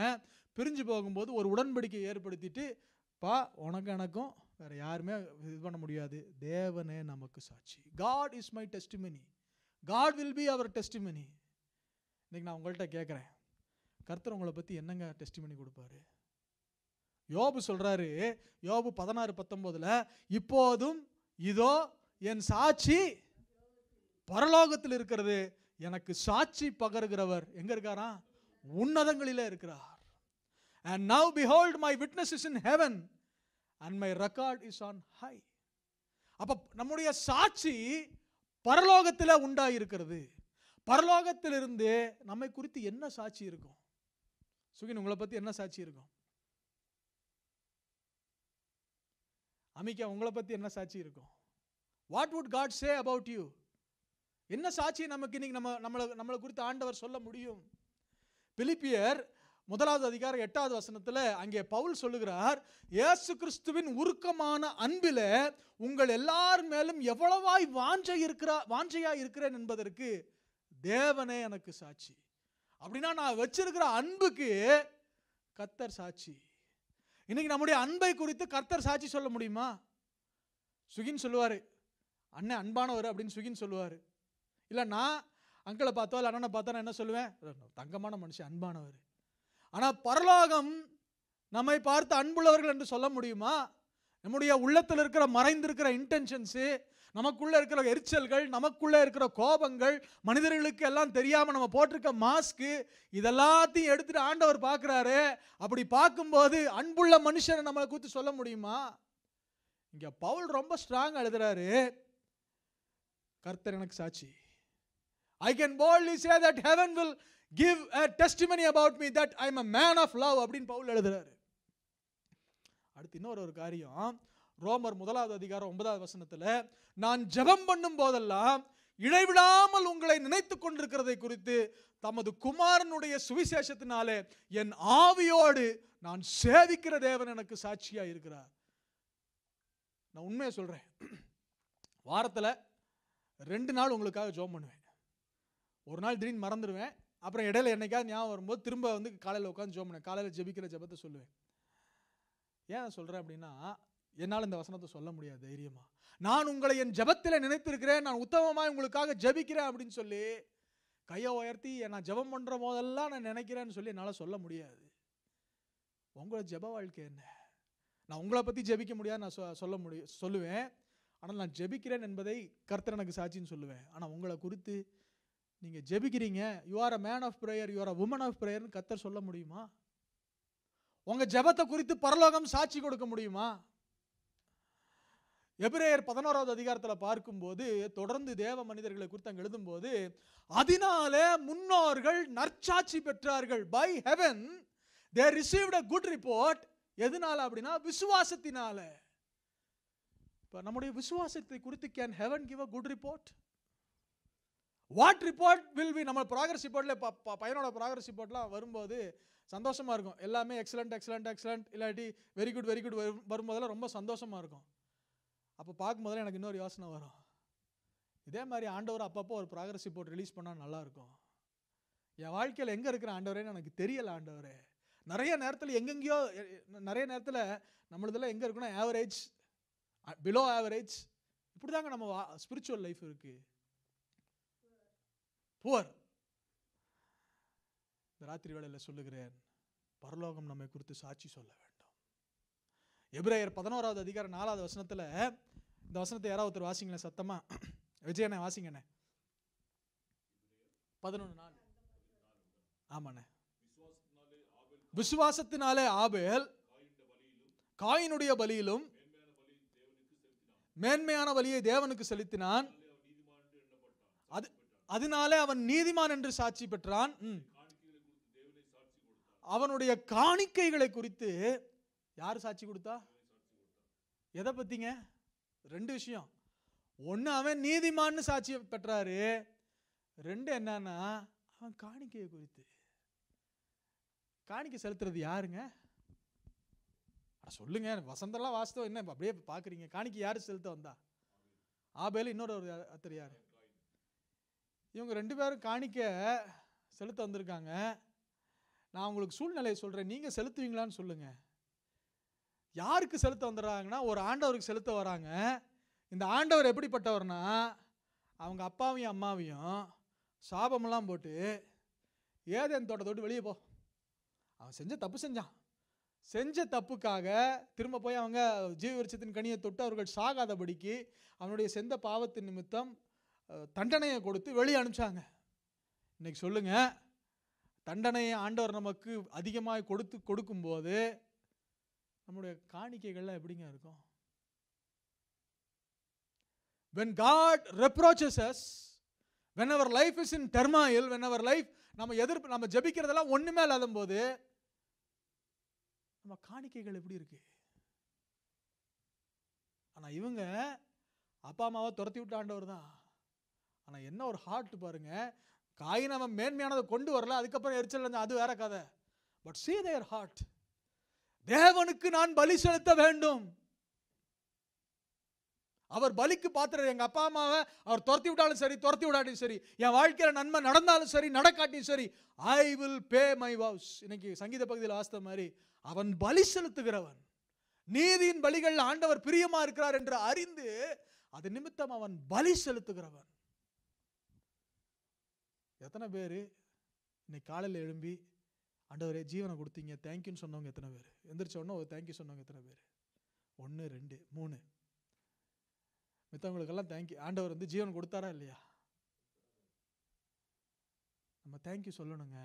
பிரிஞ்சு போகும்போது ஒரு உடன்படிக்கை ஏற்படுத்திட்டு, பா உனக்கு எனக்கும் வேற யாருமே இது பண்ண முடியாது, தேவனே நமக்கு சாட்சி. God is my testimony. God will be our testimony. இன்னைக்கு நான் உங்கள்கிட்ட கேட்குறேன், கர்த்தர் உங்களை பற்றி என்னங்க டெஸ்டிமனி கொடுப்பாரு? யோபு சொல்றாரு, யோபு 16:19, இப்போதும் இதோ என் சாட்சி பரலோகத்தில் இருக்கிறது, எனக்கு சாட்சி பகருகிறவர் எங்க இருக்காரா? உன்னதங்களிலே இருக்கிறார். And now behold, my witness is in heaven and my record is on high. அப்ப நம்முடைய சாட்சி பரலோகத்தில் உண்டாயிருக்கிறது. பரலோகத்திலிருந்து நம்மை குறித்து என்ன சாட்சி இருக்கும்? சுகின், உங்களை பத்தி என்ன சாட்சி இருக்கும்? அமிகா, உங்களை பத்தி என்ன சாட்சி இருக்கும்? What would God say about you? என்ன சாட்சி நமக்கு இன்னைக்கு நம்மளை குறித்து ஆண்டவர் சொல்ல முடியும்? பிலிப்பியர் 1:8 அங்கே பவுல் சொல்லுகிறார், இயேசு கிறிஸ்துவின் உருக்கமான அன்பில உங்கள் எல்லார் மேலும் எவ்வளவாய் வாஞ்சையா இருக்கிறேன் என்பதற்கு தேவனே எனக்கு சாட்சி. அப்படின்னா நான் வச்சிருக்கிற அன்புக்கு கர்த்தர் சாட்சி. இன்னைக்கு நம்முடைய அன்பை குறித்து கர்த்தர் சாட்சி சொல்ல முடியுமா? சுகின் சொல்லுவாரு, அண்ணன் அன்பானவர் அப்படின்னு சுகின் சொல்லுவாரு. இல்ல நான் அங்கிளை பார்த்தோ இல்லை அண்ணனை பார்த்தா நான் என்ன சொல்லுவேன்? தங்கமான மனுஷன், அன்பானவர். ஆனா பரலோகம் நம்மை பார்த்து அன்புள்ளவர்கள் என்று சொல்ல முடியுமா? நம்முடைய உள்ளத்தில் இருக்கிற மறைந்திருக்கிற இன்டென்ஷன்ஸ், நமக்குள்ள இருக்கிற எரிச்சல்கள், நமக்குள்ள இருக்கிற கோபங்கள், மனிதர்களுக்கு எல்லாம் தெரியாம நம்ம போட்டிருக்க மாஸ்க், இதெல்லாத்தையும் எடுத்துட்டு ஆண்டவர் பார்க்கிறாரு. அப்படி பார்க்கும்போது அன்புள்ள மனுஷனை நம்மளை குறித்து சொல்ல முடியுமா? இங்க பவுல் ரொம்ப ஸ்ட்ராங் எழுதுறாரு, கர்த்தர் எனக்கு சாட்சி. I can boldly say that heaven will give a testimony about me that I am a man of love அப்படின்னு பவுல் எழுதுறாரு. அடுத்து இன்னொரு காரியம், ரோமர் 1:9 நான் ஜெபம் பண்ணும் போதெல்லாம் இடைவிடாமல் உங்களை நினைத்துக் கொண்டிருக்கிறதை குறித்து தமது குமாரனுடைய சுவிசேஷத்தினாலே என் ஆவியோடு நான் சேவிக்கிற தேவன் எனக்கு சாட்சியா இருக்கிறார். நான் உண்மையை சொல்றேன், வாரத்தில் 2 நாள் உங்களுக்காக ஜெபம் பண்ணுவேன். ஒரு நாள் திடீர்னு மறந்துடுவேன், அப்புறம் இடையில என்னைக்காவது ஞாபகம் வரும்போது திரும்ப காலையில் உட்காந்து ஜெபம் பண்ணுவேன். காலையில் ஜெபிக்கிற ஜெபத்தை சொல்லுவேன். ஏன் சொல்றேன் அப்படின்னா, என்னால் இந்த வசனத்தை சொல்ல முடியாது தைரியமா. நான் உங்களை என் ஜெபத்தில் நினைத்திருக்கிறேன், நான் உத்தமமாய் உங்களுக்காக ஜெபிக்கிறேன் அப்படின்னு சொல்லி கையை உயர்த்தி நான் ஜெபம் பண்ற போதெல்லாம் நான் நினைக்கிறேன்னு சொல்லி என்னால் சொல்ல முடியாது. உங்களோட ஜெப வாழ்க்கை என்ன? நான் உங்களை பற்றி ஜெபிக்க முடியாது, நான் சொல்லுவேன். ஆனால் நான் ஜெபிக்கிறேன் என்பதை கர்த்தர் எனக்கு சாட்சின்னு சொல்லுவேன். ஆனால் உங்களை குறித்து நீங்கள் ஜெபிக்கிறீங்க, you are a man of prayer, you are a woman of ப்ரேயர்னு கர்த்தர் சொல்ல முடியுமா? உங்கள் ஜெபத்தை குறித்து பரலோகம் சாட்சி கொடுக்க முடியுமா? எபிரேயர் 11 பார்க்கும்போது தொடர்ந்து தேவ மனிதர்களை குறித்து அங்கே எழுதும்போது, அதனாலே முன்னோர்கள் நற்சாட்சி பெற்றார்கள். By heaven they received a good report. எதனால அப்படின்னா விசுவாசத்தினால. இப்போ நம்முடைய விசுவாசத்தை குறித்து can heaven give a good report? What report will be? நம்ம ப்ராக்ரஸ் ரிப்போர்ட்டில் பையனோட ப்ராக்ரஸ் ரிப்போர்ட்லாம் வரும்போது சந்தோஷமாக இருக்கும். எல்லாமே எக்ஸலண்ட் எக்ஸலண்ட் எக்ஸலண்ட் இல்லாட்டி வெரி குட் வரும்போதெல்லாம் ரொம்ப சந்தோஷமாக இருக்கும். அப்போ பார்க்கும்போதெல்லாம் எனக்கு இன்னொரு யோசனை வரும், இதே மாதிரி ஆண்டவர் அப்பப்போ ஒரு ப்ராக்ரஸ் ரிப்போர்ட் ரிலீஸ் பண்ணால் நல்லாயிருக்கும். என் வாழ்க்கையில் எங்கே இருக்கிற ஆண்டவரேன்னு எனக்கு தெரியலை. ஆண்டவரே, நிறைய நேரத்தில் எங்கெங்கேயோ, நிறைய நேரத்தில் நம்மளதெல்லாம் எங்கே இருக்குன்னா ஆவரேஜ், பிலோ ஆவரேஜ், இப்படி தாங்க நம்ம ஸ்பிரிச்சுவல் லைஃப் இருக்கு. புவர். இந்த ராத்திரி வேளையில் சொல்லுகிறேன், பரலோகம் நம்மை குறித்து சாட்சி சொல்ல வேண்டும். எபிரேயர் 11:4 இந்த வசனத்தை யாராவது ஒருத்தர் வாசிங்களேன் சத்தமா. விஜயண்ணே வாசிங்கண்ணே. 11:4. ஆமாண்ணே. விசுவாசத்தினாலே ஆபேல் காயினுடைய பலியிலும் மேன்மையான பலியை தேவனுக்கு செலுத்தினான், அதனாலே அவன் நீதிமான் என்று சாட்சி பெற்றான். அவனுடைய காணிக்கைகளை குறித்து யார் சாட்சி கொடுத்தா? எதை பத்திங்க? 2 விஷயம். 1, அவன் நீதிமான்னு சாட்சி பெற்றாரு. 2 என்னன்னா, அவன் காணிக்கையை குறித்து. காணிக்கை செலுத்துறது யாருங்க? சொல்லுங்க, வசந்தெல்லாம் வாஸ்தவம் என்ன அப்படியே பாக்குறீங்க? காணிக்கை யாரு செலுத்த வந்தா? ஆபேல், இன்னொரு அத்தர் யாரு? இவங்க 2 பேரும் காணிக்க செலுத்த வந்திருக்காங்க. நான் உங்களுக்கு சூழ்நிலையை சொல்றேன், நீங்க செலுத்துவீங்களான்னு சொல்லுங்க. யாருக்கு செலுத்த வந்துடுறாங்கன்னா, ஒரு ஆண்டவருக்கு செலுத்த வராங்க. இந்த ஆண்டவர் எப்படிப்பட்டவர்னா, அவங்க அப்பாவையும் அம்மாவையும் சாபமெல்லாம் போட்டு ஏதேன் தோட்டத்தை விட்டு வெளியே போ. அவன் செஞ்ச தப்புக்காக திரும்ப போய் அவங்க ஜீவ விருட்சத்தின் கனியை தொட்டு அவர்கள் சாகாதபடிக்கு அவனுடைய செந்த பாவத்தின் நிமித்தம் தண்டனையை கொடுத்து வெளியே அனுப்பிச்சாங்க. இன்னைக்கு சொல்லுங்க, தண்டனையை ஆண்டவர் நமக்கு அதிகமாக கொடுக்கும்போது நம்முடைய காணிக்கைகள்லாம் எப்படிங்க இருக்கும்? When God reproaches us, when our life is in turmoil, when our life நம்ம ஜெபிக்கிறதெல்லாம் ஒண்ணுமே இல்லாத போது நம்ம காணிக்கைகள் எப்படி இருக்கு? ஆனா இவங்க அப்பா அம்மாவை துரத்தி விட்ட ஆண்டவர் தான். ஆனா என்ன ஒரு ஹார்ட் பாருங்க. காயின் அவன் மேன்மையானதை கொண்டு வரல, அதுக்கப்புறம் எரிச்சல், அது வேற கதை. But see their heart. தேவனுக்கு நான் பலி செலுத்த வேண்டும். அவர் பலிக்கு பாத்திரம். எங்க அப்பா அம்மாவை அவர் துரத்தி விட்டாலும் சரி, துரத்தி விடாட்டியும் சரி, என் வாழ்க்கையில நன்மை நடந்தாலும் சரி, நடக்காட்டியும் சரி, I will pay my vows. இன்னைக்கு சங்கீத பகுதியில் வாசித்த மாதிரி அவன் பலி செலுத்துகிறவன். நீதியின் பலிகள் ஆண்டவர் பிரியமா இருக்கிறார் என்று அறிந்து அது நிமித்தம் அவன் பலி செலுத்துகிறவன். எத்தனை பேர் இன்னைக்கு காலையில் எழும்பி ஆண்டவரே ஜீவனை கொடுத்தீங்க தேங்க்யூன்னு சொன்னவங்க எத்தனை பேர்? எந்திரிச்ச உடனே ஒரு தேங்க்யூ சொன்னவங்க எத்தனை பேர்? 1 2 3. மித்தவங்களுக்கெல்லாம் தேங்க்யூ. ஆண்டவர் ஜீவன் கொடுத்தாரா இல்லையா? நம்ம தேங்க்யூ சொல்லணுங்க.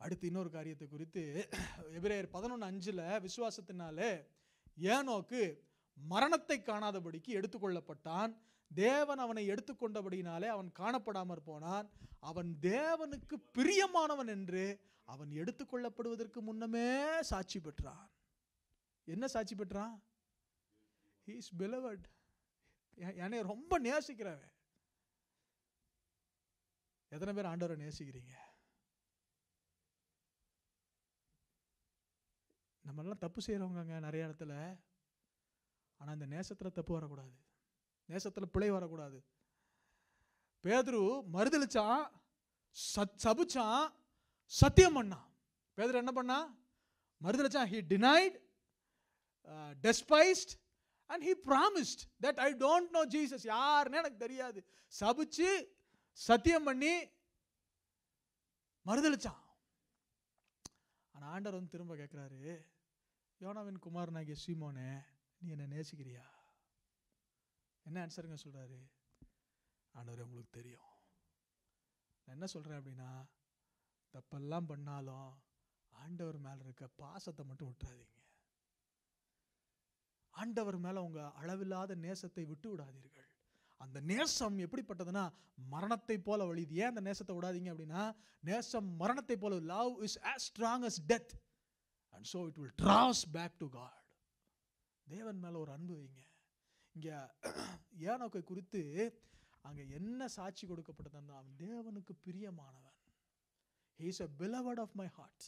அடுத்து இன்னொரு காரியத்தை குறித்து எபிரேயர் 11:5 விசுவாசத்தினாலே ஏனோக்கு மரணத்தை காணாதபடிக்கு எடுத்துக்கொள்ளப்பட்டான். தேவன் அவனை எடுத்துக்கொண்டபடினாலே அவன் காணப்படாமற் போனான். அவன் தேவனுக்கு பிரியமானவன் என்று அவன் எடுத்துக்கொள்ளப்படுவதற்கு முன்னமே சாட்சி பெற்றான். என்ன சாட்சி பெற்றான்? He is beloved. என்னை ரொம்ப நேசிக்கிறவன். எத்தனை பேர் ஆண்டவரை நேசிக்கிறீங்க? நம்ம எல்லாம் தப்பு செய்யறவங்க நிறைய இடத்துல. ஆனா இந்த நேசத்துல தப்பு வரக்கூடாது, நேசத்துல பிழை வரக்கூடாது. பேதுரு மறுதலிச்சான், சபிச்சான், சத்தியம் பண்ணான். பேதுரு என்ன பண்ணா? மறுதலிச்சான். He denied, despised and he promised that I don't know Jesus. யாருன்னு எனக்கு தெரியாது. சபிச்சு சத்தியம் பண்ணி மறுதலிச்சான். ஆனா ஆண்டவர் திரும்ப கேட்கிறாரு, யோனாவின் குமாரனாகிய சீமோனே, நீ என்ன நேசிக்கிறியா? என்ன ஆன்சருங்க சொல்றாரு? ஆண்டவரே உங்களுக்கு தெரியும். நான் என்ன சொல்றேன் அப்படின்னா, தப்பெல்லாம் பண்ணாலும் ஆண்டவர் மேல இருக்க பாசத்தை மட்டும் விட்டுறாதீங்க. ஆண்டவர் மேல உங்க அளவில்லாத நேசத்தை விட்டு விடாதீர்கள். அந்த நேசம் எப்படிப்பட்டதுன்னா மரணத்தை போல வலிது. ஏன் அந்த நேசத்தை விடாதீங்க அப்படின்னா, நேசம் மரணத்தை போல. love is as strong as death and so it will draw us back to God. தேவன் மேல ஒரு அன்பு வைங்க. இங்க ஏனோக்கை குறித்து அங்க என்ன சாட்சி கொடுக்கப்பட்டதுன்னா, அவன் தேவனுக்கு பிரியமானவன். he is a beloved of my heart.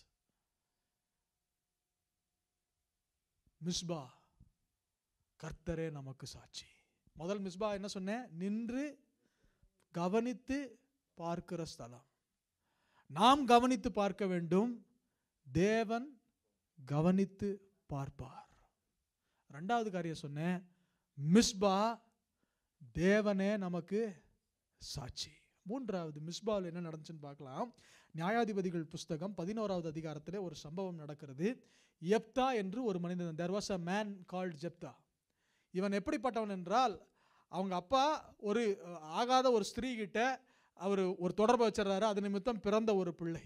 Misba, கர்த்தரே நமக்கு சாட்சி. முதல் மிஸ்பா என்ன சொன்னேன்? நின்று கவனித்து பார்க்கிற ஸ்தலம். நாம் கவனித்து பார்க்க வேண்டும், தேவன் கவனித்து பார்ப்பார். ரெண்டாவது காரியம் சொன்னேன், மிஸ்பா தேவனே நமக்கு சாட்சி. மூன்றாவது மிஸ்பாவில் என்ன நடந்துச்சுன்னு பார்க்கலாம். நியாயாதிபதிகள் புஸ்தகம் 11வது அதிகாரத்தில் ஒரு சம்பவம் நடக்கிறது. யெப்தா என்று ஒரு மனிதன், there was a man called Jephthah. இவன் எப்படிப்பட்டவன் என்றால், அவங்க அப்பா ஒரு ஆகாத ஒரு ஸ்திரீ கிட்ட அவர் ஒரு தொடர்பை வச்சிடறாரு. அது நிமித்தம் பிறந்த ஒரு பிள்ளை.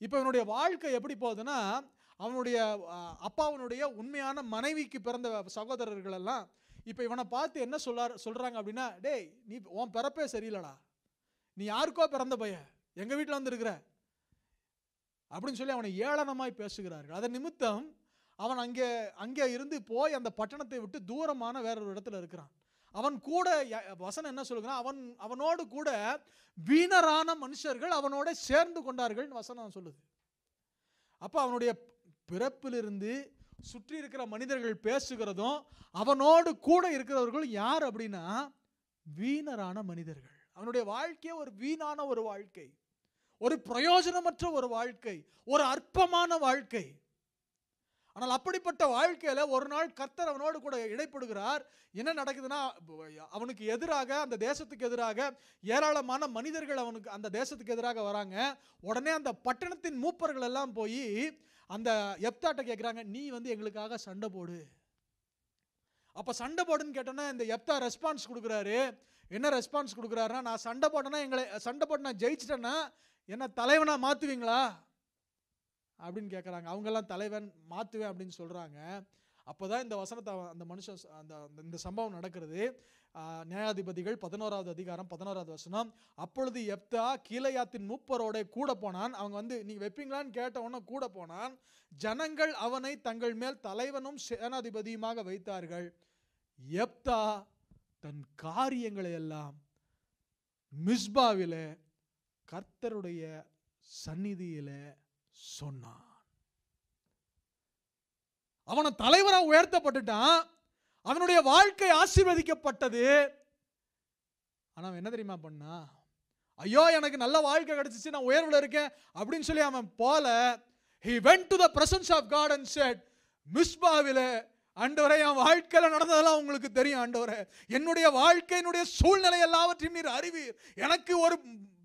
இப்போ இவனுடைய வாழ்க்கை எப்படி போகுதுன்னா, அவனுடைய அப்பாவனுடைய உண்மையான மனைவிக்கு பிறந்த சகோதரர்கள் எல்லாம் இப்போ இவனை பார்த்து என்ன சொல்றாங்க அப்படின்னா, டேய் நீ உன் பிறப்பே சரியில்லடா, நீ யாருக்கோ பிறந்த பையன், எங்க வீட்டில் வந்து இருக்கிற அப்படின்னு சொல்லி அவனை ஏளனமாய் பேசுகிறார்கள். அதன் நிமித்தம் அவன் அங்கே இருந்து போய் அந்த பட்டணத்தை விட்டு தூரமான வேற ஒரு இடத்துல இருக்கிறான். அவன் கூட வசனம் என்ன சொல்லுகிறான், அவனோடு கூட வீணரான மனுஷர்கள் அவனோட சேர்ந்து கொண்டார்கள் வசனம் சொல்லுது. அப்போ அவனுடைய பிறப்பிலிருந்து சுற்றி இருக்கிற மனிதர்கள் பேசுகிறதும் அவனோடு கூட இருக்கிறவர்கள் யார் அப்படின்னா வீணரான மனிதர்கள். அவனுடைய வாழ்க்கையே ஒரு வீணான ஒரு வாழ்க்கை, ஒரு பிரயோஜனமற்ற ஒரு வாழ்க்கை, ஒரு அற்பமான வாழ்க்கை. ஆனால் அப்படிப்பட்ட வாழ்க்கையில ஒரு நாள் கர்த்தர் அவனோடு கூட இடைப்படுகிறார். என்ன நடக்குதுன்னா, அவனுக்கு எதிராக, அந்த தேசத்துக்கு எதிராக ஏராளமான மனிதர்கள் அவனுக்கு அந்த தேசத்துக்கு எதிராக வராங்க. உடனே அந்த பட்டணத்தின் மூப்பர்கள் எல்லாம் போய் அந்த யெப்தாட்ட கேட்குறாங்க, நீ எங்களுக்காக சண்டை போடு. அப்போ சண்டை போடுன்னு கேட்டோன்னா இந்த யெப்தா ரெஸ்பான்ஸ் கொடுக்குறாரு. என்ன ரெஸ்பான்ஸ் கொடுக்குறாருன்னா, நான் சண்டை போட்டு நான் ஜெயிச்சிட்டேன்னா என்ன தலைவனாக மாற்றுவீங்களா அப்படின்னு கேட்குறாங்க. அவங்கெல்லாம் தலைவன் மாற்றுவேன் அப்படின்னு சொல்கிறாங்க. அப்போ தான் இந்த வசனத்தை அந்த மனுஷன் இந்த சம்பவம் நடக்கிறது. நியாயாதிபதிகள் 11வது அதிகாரம் 11வது வசனம். அப்பொழுது யெப்தா கீலேயாத்தின் மூப்பரோட கூட போனான். அவங்க நீ வைப்பீங்களான்னு கேட்ட உடனே கூட போனான். ஜனங்கள் அவனை தங்கள் மேல் தலைவனும் சேனாதிபதியுமாக வைத்தார்கள். யெப்தா தன் காரியங்களை எல்லாம் மிஸ்பாவிலே கர்த்தருடைய சந்நிதியிலே சொன்னான். அவன தலைவரா உயர்த்தப்பட்டுட்டான். அவனுடைய வாழ்க்கை ஆசீர்வதிக்கப்பட்டது. ஆனா அவன் என்ன தெரியுமா பண்ணா? ஐயோ எனக்கு நல்ல வாழ்க்கை கிடைச்சிச்சு, நான் உயர்வுல இருக்கேன் அப்படின்னு சொல்லி அவன் போல. He went to the presence of God and said, மிஸ்பாவிலே ஆண்டவரே, என் வாழ்க்கையில நடந்ததெல்லாம் உங்களுக்கு தெரியும் ஆண்டவரே. என்னுடைய வாழ்க்கையினுடைய சூழ்நிலை எல்லாவற்றையும் நீர் அறிவீர். எனக்கு ஒரு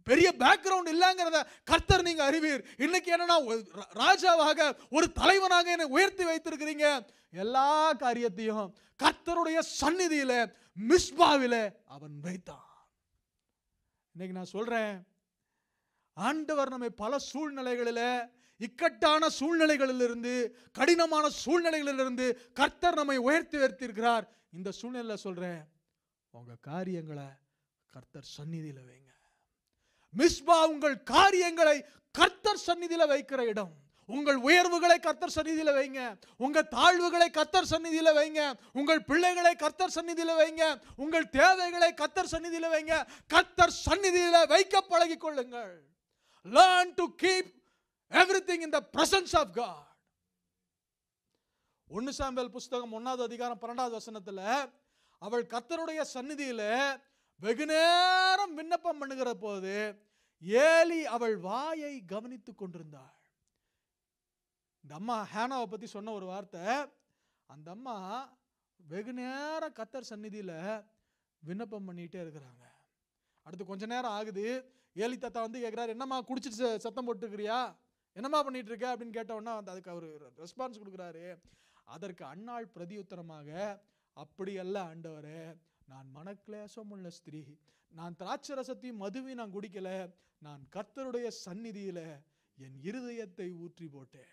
பெரிய பேக்ரவுண்ட் இல்லைங்கிறத கர்த்தர் நீங்க அறிவீர். இன்னைக்கு என்னன்னா, ராஜாவாக ஒரு தலைவனாக என்னை உயர்த்தி வைத்திருக்கிறீங்க. எல்லா காரியத்தையும் கர்த்தருடைய சந்நிதியில மிஸ்பாவில அவன் வைத்தான். இன்னைக்கு நான் சொல்றேன், ஆண்டவர் நம்மை பல சூழ்நிலைகளில, இக்கட்டான சூழ்நிலைகளிலிருந்து, கடினமான சூழ்நிலைகளிலிருந்து கர்த்தர் நம்மை உயர்த்தி வைத்திருக்கிறார். இந்த சூழ்நிலையில சொல்றேன், உங்க காரியங்களை கர்த்தர் சந்நிதியில வைங்க. மிஸ்பா உங்கள் காரியங்களை கர்த்தர் சந்நிதியில வைக்கிற இடம். உங்கள் உயர்வுகளை கர்த்தர் சந்நிதியில வைங்க. உங்க தாழ்வுகளை கர்த்தர் சந்நிதியில வைங்க. உங்கள் பிள்ளைகளை கர்த்தர் சந்நிதியில வைங்க. உங்கள் தேவைகளை கர்த்தர் சந்நிதியில வைங்க. கர்த்தர் சந்நிதியில வைக்க பழகிக் கொள்ளுங்கள். Learn to keep everything in the presence of God. 1 Samuel புஸ்தகம் 1வது அதிகாரம் 12வது வசனத்துல, அவள் கர்த்தருடைய சந்நிதியில வெகு நேரம் விண்ணப்பம் பண்ணுகிற போது ஏலி அவள் வாயை கவனித்துக் கொண்டிருந்தாள். இந்த அம்மா ஹேனாவை பத்தி சொன்ன ஒரு வார்த்தை, அந்த அம்மா வெகு நேரம் கர்த்தர் சந்நிதியில விண்ணப்பம் பண்ணிட்டே இருக்கிறாங்க. அடுத்து கொஞ்ச நேரம் ஆகுது. ஏலி தாத்தா கேட்கிறாரு, என்னம்மா குடிச்சிட்டு சத்தம் போட்டுக்கிறியா, என்னம்மா பண்ணிட்டு இருக்க அப்படின்னு கேட்ட உடனே அதுக்கு அவர் ரெஸ்பான்ஸ் கொடுக்குறாரு. அதற்கு அன்னாள் பிரதியுத்தரமாக, அப்படி அல்ல ஆண்டவரே, நான் மனக்லேசம் உள்ள ஸ்திரீ, நான் திராட்சரசத்தையும் மதுவையும் நான் குடிக்கல, நான் கர்த்தருடைய சந்நிதியில என் இருதயத்தை ஊற்றி போட்டேன்.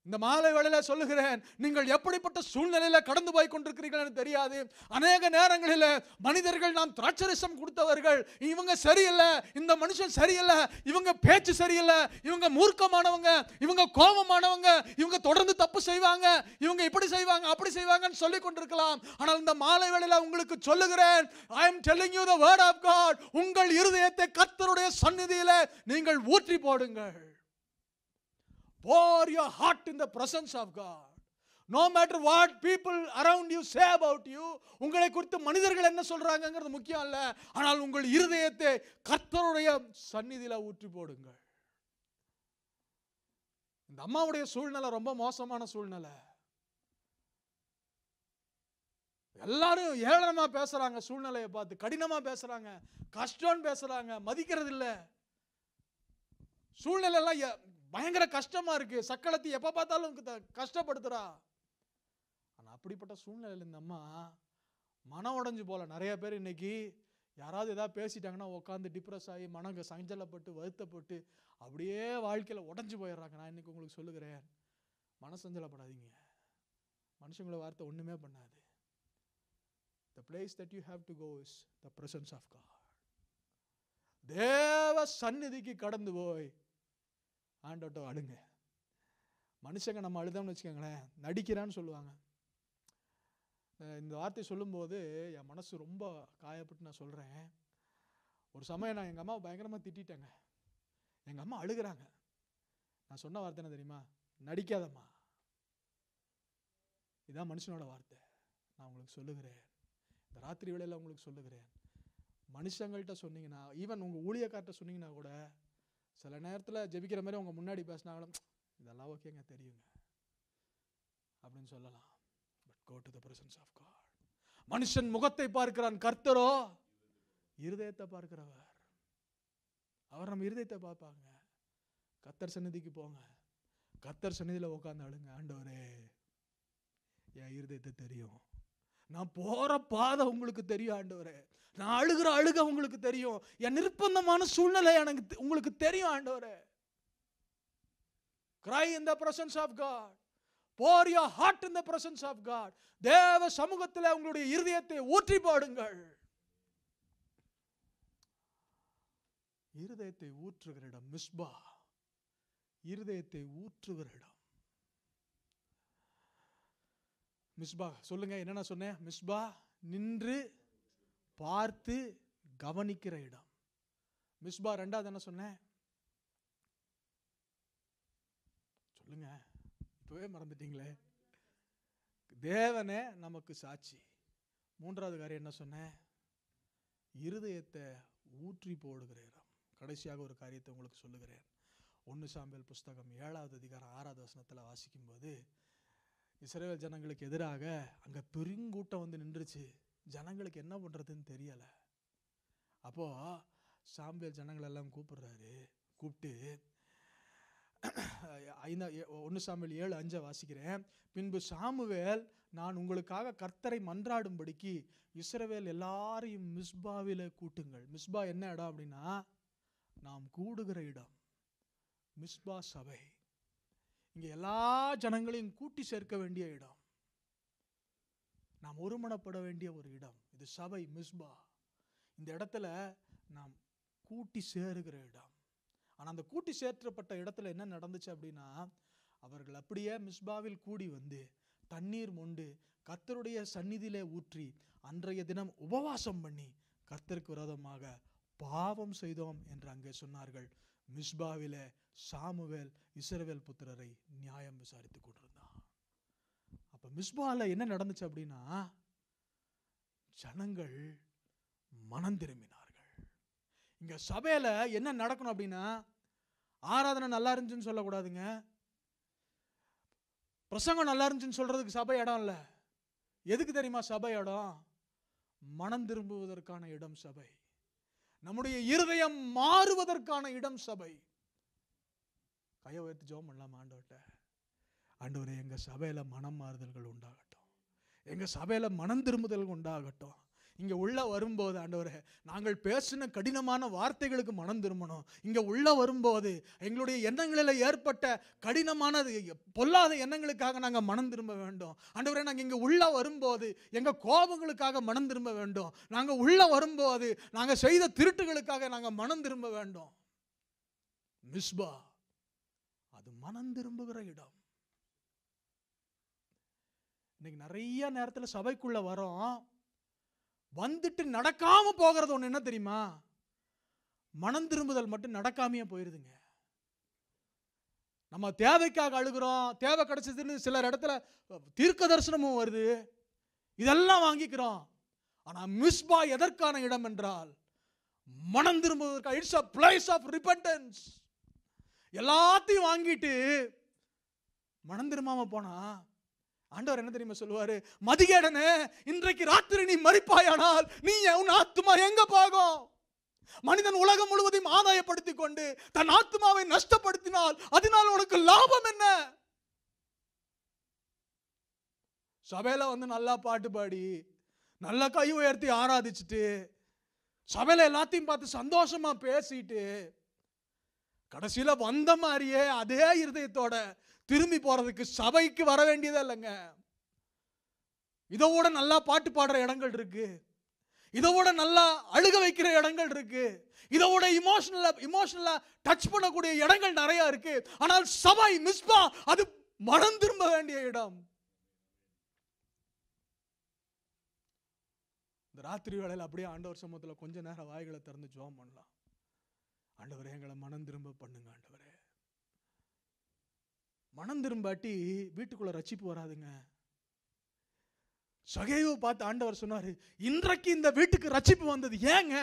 இந்த மாலை வேளையில சொல்லுகிறேன், நீங்கள் எப்படிப்பட்ட சூழ்நிலையில கடந்து போய் கொண்டிருக்கிறீர்கள் தெரியாது. அநேக நேரங்களில் மனிதர்கள் நாம் திராட்சரசம் கொடுத்தவர்கள், இவங்க சரியில்லை, இந்த மனுஷன் சரியில்லை, இவங்க பேச்சு சரியில்லை, இவங்க மூர்க்கமானவங்க, இவங்க கோபமானவங்க, இவங்க தொடர்ந்து தப்பு செய்வாங்க, இவங்க இப்படி செய்வாங்க அப்படி செய்வாங்கன்னு சொல்லிக் கொண்டிருக்கலாம். ஆனால் இந்த மாலை வேளையில உங்களுக்கு சொல்லுகிறேன், I am telling you the word of God. உங்கள் இருதயத்தை கர்த்தருடைய சந்நிதியில நீங்கள் ஊற்றி போடுங்கள். Pour your heart in the presence of God. No matter what people around you say about you, உங்களை குறித்து மனிதர்கள் என்ன சொல்றாங்கங்கிறது முக்கியம் அல்ல. ஆனால் உங்கள் இருதயத்தை கர்த்தருடைய சந்நிதியில ஊற்றி போடுங்கள். இந்த அம்மாவுடைய சூழ்நிலை ரொம்ப மோசமான சூழ்நிலை. எல்லாரும் ஏளனமா பேசுறாங்க, சூழ்நிலையை பார்த்து கடினமா பேசுறாங்க, கஷ்டம் பேசுறாங்க, மதிக்கிறது இல்லை. சூழ்நிலை எல்லாம் பயங்கர கஷ்டமா இருக்கு. சக்களத்தை எப்ப பார்த்தாலும் கஷ்டப்படுத்துறா. ஆனா அப்படிப்பட்ட சூழ்நிலையில் இந்த அம்மா மனம் உடைஞ்சு போல. நிறைய பேர் இன்னைக்கு யாராவது ஏதாவது பேசிட்டாங்கன்னா உட்காந்து டிப்ரெஸ் ஆகி மனங்க சஞ்சலப்பட்டு வருத்தப்பட்டு அப்படியே வாழ்க்கையில உடஞ்சு போயிடுறாங்க. நான் இன்னைக்கு உங்களுக்கு சொல்லுகிறேன், மனசஞ்சலப்படாதீங்க. மனுஷங்களோட வார்த்தை ஒண்ணுமே பண்ணாது. The place that you have to go is the presence of God. தேவ சந்நிதிக்கு கடந்து போய் ஆண்டவர்ட்ட அழுங்க. மனுஷங்க நம்ம அழுதோம்னு வச்சுக்கோங்களேன், நடிக்கிறான்னு சொல்லுவாங்க. இந்த வார்த்தை சொல்லும்போது என் மனசு ரொம்ப காயப்பட்டு நான் சொல்றேன். ஒரு சமயம் நான் எங்க அம்மாவை பயங்கரமா திட்டேங்க. எங்க அம்மா அழுகிறாங்க. நான் சொன்ன வார்த்தை என்ன தெரியுமா? நடிக்காதம்மா. இதான் மனுஷனோட வார்த்தை. நான் உங்களுக்கு சொல்லுகிறேன், இந்த ராத்திரி வேளையில உங்களுக்கு சொல்லுகிறேன், மனுஷங்கள்கிட்ட சொன்னீங்கன்னா, ஈவன் உங்க ஊழியக்கார்ட்ட சொன்னீங்கன்னா கூட, சில நேரத்தில் ஜெபிக்கிற மாதிரி உங்க முன்னாடி பேசினாலும் இதெல்லாம் ஓகேங்க தெரியுங்க, அப்படின்னு சொல்லலாம். But go to the presence of God. மனுஷன் முகத்தை பார்க்கிறான், கர்த்தரோ இருதயத்தை பார்க்கிறவர். அவர் நம்ம இருதயத்தை பார்ப்பாங்க. கர்த்தர் சந்நிதிக்கு போங்க, கர்த்தர் சந்நிதியில் உட்கார்ந்து அழுங்க. ஆண்டவரே, என் இருதயத்தை தெரியும், நான் போற பாதை உங்களுக்கு தெரியும் ஆண்டவரே, நான் அழுகிற அழுக உங்களுக்கு தெரியும், என் நிர்பந்தமான சூழ்நிலை எனக்கு உங்களுக்கு தெரியும் ஆண்டவரே. Cry in the presence of God. Pour your heart in the presence of God. தேவ சமூகத்தில் உங்களுடைய இருதயத்தை ஊற்றி பாடுங்கள். இருதயத்தை ஊற்றுகிற இடம் மிஸ்பா. இருதயத்தை ஊற்றுகிற இடம் மிஸ்பா. சொல்லுங்க, என்னென்ன சொன்னேன்? மிஸ்பா நின்று பார்த்து கவனிக்கிற இடம். மிஸ்பா ரெண்டாவது என்ன சொன்னேன்? சொல்லுங்க, இப்பவே மறந்துட்டீங்களே. தேவனே நமக்கு சாட்சி. மூன்றாவது காரியம் என்ன சொன்னேன்? இருதயத்தை ஊற்றி போடுகிற இடம். கடைசியாக ஒரு காரியத்தை உங்களுக்கு சொல்லுகிறேன். 1 சாமுவேல் புஸ்தகம் 7வது அதிகாரம் 6வது வசனத்தில் வாசிக்கும்போது, இஸ்ரவேல் ஜனங்களுக்கு எதிராக அங்கே பெருங்கூட்டம் வந்து நின்றுச்சு. ஜனங்களுக்கு என்ன பண்ணுறதுன்னு தெரியலை. அப்போ சாமுவேல் ஜனங்களெல்லாம் கூப்பிடுறாரு. கூப்பிட்டு 1 சாமுவேல் 7:5 வாசிக்கிறேன். பின்பு சாமுவேல், நான் உங்களுக்காக கர்த்தரை மன்றாடும்படிக்கு இஸ்ரவேல் எல்லாரையும் மிஸ்பாவில கூட்டுங்கள். மிஸ்பா என்ன இடம் அப்படின்னா, நாம் கூடுகிற இடம். மிஸ்பா சபை. இங்க எல்லா ஜனங்களையும் கூட்டி சேர்க்க வேண்டிய இடம், நாம் ஒருமனப்பட வேண்டிய ஒரு இடம். இது சபை மிஸ்பா. இந்த இடத்துல நாம் கூட்டி சேருகிற இடம். ஆனால் அந்த கூட்டி சேர்க்கப்பட்ட இடத்துல என்ன நடந்துச்சு அப்படின்னா, அவர்கள் அப்படியே மிஸ்பாவில் கூடி வந்து தண்ணீர் மொண்டு கர்த்தருடைய சந்நிதியிலே ஊற்றி அன்றைய தினம் உபவாசம் பண்ணி கர்த்தருக்கு விரோதமாக பாவம் செய்தோம் என்று அங்கே சொன்னார்கள். மிஸ்பாவிலே சாமுவேல் இஸ்ரவேல் புத்திரரை நியாயம் விசாரித்து கொண்டிருந்தான். அப்ப மிஸ்பால என்ன நடந்துச்சு அப்படின்னா, ஜனங்கள் மனம் திரும்பினார்கள். இங்க சபையில என்ன நடக்கணும் அப்படின்னா, ஆராதனை நல்லா இருந்துச்சுன்னு சொல்லக்கூடாதுங்க, பிரசங்கம் நல்லா இருந்துச்சுன்னு சொல்றதுக்கு சபை இடம் இல்லை. எதுக்கு தெரியுமா சபை இடம்? மனம் திரும்புவதற்கான இடம் சபை. நம்முடைய இருதயம் மாறுவதற்கான இடம் சபை. கையை உயர்த்தி ஜெபம் பண்ணலாம் ஆண்டவர்கிட்ட. ஆண்டவரே, எங்க சபையில மனம் மாறுதல்கள் உண்டாகட்டும், எங்க சபையில மனம் திரும்புதல் உண்டாகட்டும். இங்க உள்ள வரும்போது ஆண்டவரே, நாங்கள் பேசின கடினமான வார்த்தைகளுக்கு மனம் திரும்பணும். இங்க உள்ள வரும்போது எங்களுடைய எண்ணங்களில் ஏற்பட்ட கடினமான பொல்லாத எண்ணங்களுக்காக நாங்கள் மனம் திரும்ப வேண்டும். ஆண்டவரே, நாங்கள் இங்க உள்ள வரும்போது எங்க கோபங்களுக்காக மனம் திரும்ப வேண்டும். நாங்கள் உள்ள வரும்போது நாங்கள் செய்த திருட்டுகளுக்காக நாங்கள் மனம் திரும்ப வேண்டும். மிஸ்பா அது மனம் திரும்புகிற இடம். இன்னைக்கு நிறைய நேரத்தில் சபைக்குள்ள வரோம், வந்துட்டு நடக்காம போகிறது ஒண்ணு என்ன தெரியுமா? மனம் திரும்புதல் மட்டும் நடக்காமையே போயிருதுங்க. நம்ம தேவைக்காக அழுகிறோம், தேவை கிடைச்சதுன்னு சிலர் இடத்துல தீர்க்க தரிசனமும் வருது, இதெல்லாம் வாங்கிக்கிறோம். ஆனா மிஸ்பா எதற்கான இடம் என்றால் மனம் திரும்புவதற்காக. It's a place of repentance. எல்லாத்தையும் வாங்கிட்டு மனம் திரும்பாம போனா ஆண்டவர் என்ன தெரியுமா சொல்லுவாரு? மதிகேடனே, இன்றைக்கு ராத்திரி நீ மரிப்பாயானால் நீ உன் ஆத்துமா எங்க போகும்? மனிதன் உலகம் முழுவதையும் ஆதாயப்படுத்திக் கொண்டு தன் ஆத்துமாவை நஷ்டப்படுத்தினால் அதனால் உனக்கு லாபம் என்ன? சபையில வந்து நல்லா பாட்டு பாடி நல்லா கை உயர்த்தி ஆராதிச்சுட்டு சபையில எல்லாத்தையும் பார்த்து சந்தோஷமா பேசிட்டு கடைசியில வந்த மாதிரியே அதே இருதயத்தோட திரும்பி போறதுக்கு சபைக்கு வர வேண்டியதே இல்லைங்க. இதோட நல்லா பாட்டு பாடுற இடங்கள் இருக்கு, இதோட நல்லா அழுக வைக்கிற இடங்கள் இருக்கு, இதோட இமோஷனலா டச் பண்ணக்கூடிய இடங்கள் நிறைய இருக்கு. ஆனால் சபை மிஸ்பா அது மனம் திரும்ப வேண்டிய இடம். இந்த ராத்திரி வேளையில அப்படியே ஆண்டவர் சமூகத்துல கொஞ்ச நேரம் வாய்களை திறந்து ஜெபம் பண்ணலாம். ஆண்டவரே, எங்களை மனம் திரும்ப பண்ணுங்க. ஆண்டவரே, மனம் திரும்பாட்டி வீட்டுக்குள்ள ரட்சிப்பு வராதுங்க. சகேயுவை பார்த்து ஆண்டவர் சொன்னாரு, இன்றைக்கு இந்த வீட்டுக்கு ரட்சிப்பு வந்தது ஏங்க?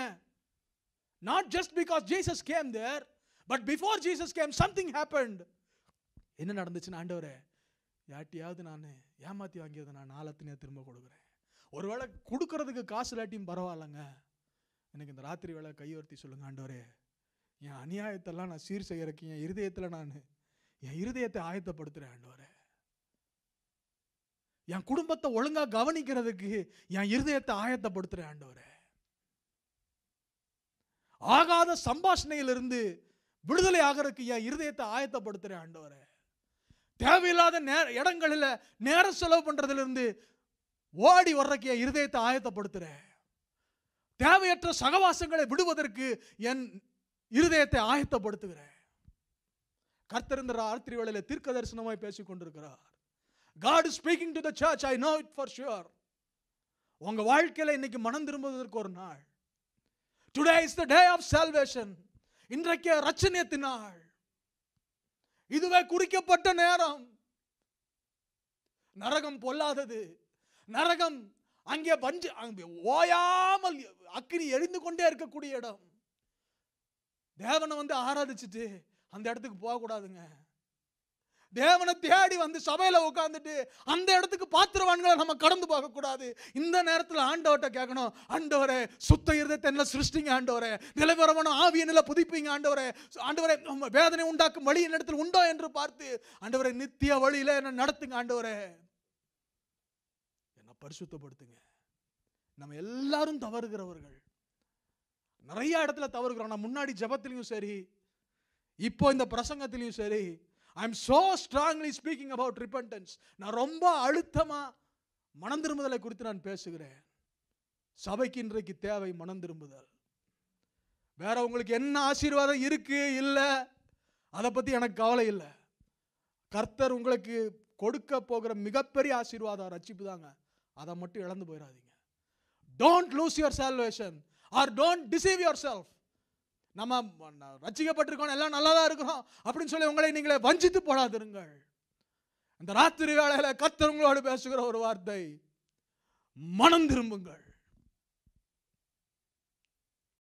Not just because Jesus came there, but before Jesus came something happened. என்ன நடந்துச்சுன்னு, ஆண்டவரே, யாட்டியாவது நான் ஏமாற்றி வாங்கியதை நான் நாளத்தினே திரும்ப கொடுக்குறேன். ஒருவேளை கொடுக்கறதுக்கு காசு இல்லாட்டியும் பரவாயில்லைங்க, எனக்கு இந்த ராத்திரி வேளை கையோர்த்தி சொல்லுங்க, ஆண்டவரே என் அநியாயத்தெல்லாம் நான் சீர் செய்யறதுக்கு என் இருதயத்தில் நான் என் இருதயத்தை ஆயத்தப்படுத்துறேன் ஆண்டவரே. என் குடும்பத்தை ஒழுங்கா கவனிக்கிறதுக்கு என் இருதயத்தை ஆயத்தப்படுத்துறேன் ஆண்டவரே. ஆகாத சம்பாஷணையிலிருந்து விடுதலை ஆகிறதுக்கு என் இருதயத்தை ஆயத்தப்படுத்துறேன் ஆண்டவரே. தேவையில்லாத இடங்களில் நேரம் செலவு பண்றதுல இருந்து ஓடி வர்றதுக்கு என் இருதயத்தை ஆயத்தப்படுத்துறேன். தேவையற்ற சகவாசங்களை விடுவதற்கு என் இருதயத்தை ஆயத்தப்படுத்துகிறேன். கர்த்தர் இந்த ராத்திரி வேளையில தீர்க்க தரிசனமாய் பேசிக் கொண்டிருக்கிறார். God is speaking to the church. I know it for sure. உங்க வாழ்க்கையில இன்னைக்கு மனம் திரும்புவதற்கு ஒரு நாள். Today is the day of salvation. இன்றைக்கு ரட்சணியத்தின் நாள். இதுவே குறிக்கப்பட்ட நேரம். நரகம் பொல்லாதது. நரகம் அங்கே ஓயாமல் அக்கினி எரிந்து கொண்டே இருக்கக்கூடிய இடம். தேவனை ஆராதிச்சுட்டு அந்த இடத்துக்கு போக கூடாதுங்க. தேவனை தேடி சபையில உட்கார்ந்துட்டு அந்த இடத்துக்கு பாத்திரவான்களை நம்ம கடந்து போக கூடாது. இந்த நேரத்தில் ஆண்டவர்கிட்ட கேட்கணும், ஆண்டவரே சுத்த இருதயத்தை என்ன சிருஷ்டிங்க ஆண்டவரே, நிலைவரமான ஆவியை நிலை புதுப்பிங்க ஆண்டவரே. ஆண்டவரே வேதனை உண்டாக்கும் வழி என்னிடத்தில் உண்டோ என்று பார்த்து ஆண்டவரே நித்திய வழியில என்ன நடத்துங்க ஆண்டவரே, என்ன பரிசுத்தப்படுத்துங்க. நம்ம எல்லாரும் தவறுகிறவர்கள், நிறைய இடத்துல தவறுகிறோம். நான் முன்னாடி ஜெபத்திலையும் சரி, இப்போ இந்த பிரசங்கத்திலையும் சரி, I am so strongly speaking about repentance. நான் ரொம்ப அழுத்தமா மனம் திரும்புதலை குறித்து நான் பேசுகிறேன். சபைக்கு இன்றைக்கு தேவை மனம் திரும்புதல். வேற உங்களுக்கு என்ன ஆசீர்வாதம் இருக்கு இல்ல அதை பத்தி எனக்கு கவலை இல்லை. கர்த்தர் உங்களுக்கு கொடுக்க போகிற மிகப்பெரிய ஆசீர்வாதம் ரட்சிப்பு தாங்க. அதை மட்டும் இழந்து போயிடாதீங்க. Don't lose your salvation or don't deceive yourself. நம்ம ரட்சிக்கப்பட்டிருக்கோம், எல்லாம் நல்லா தான் இருக்கிறோம் அப்படின்னு சொல்லி உங்களை நீங்களே வஞ்சித்து போடாதிருங்கள். இந்த ராத்திரி வேளையில கர்த்தர் உங்களோடு பேசுகிற ஒரு வார்த்தை, மனம் திரும்புங்கள்.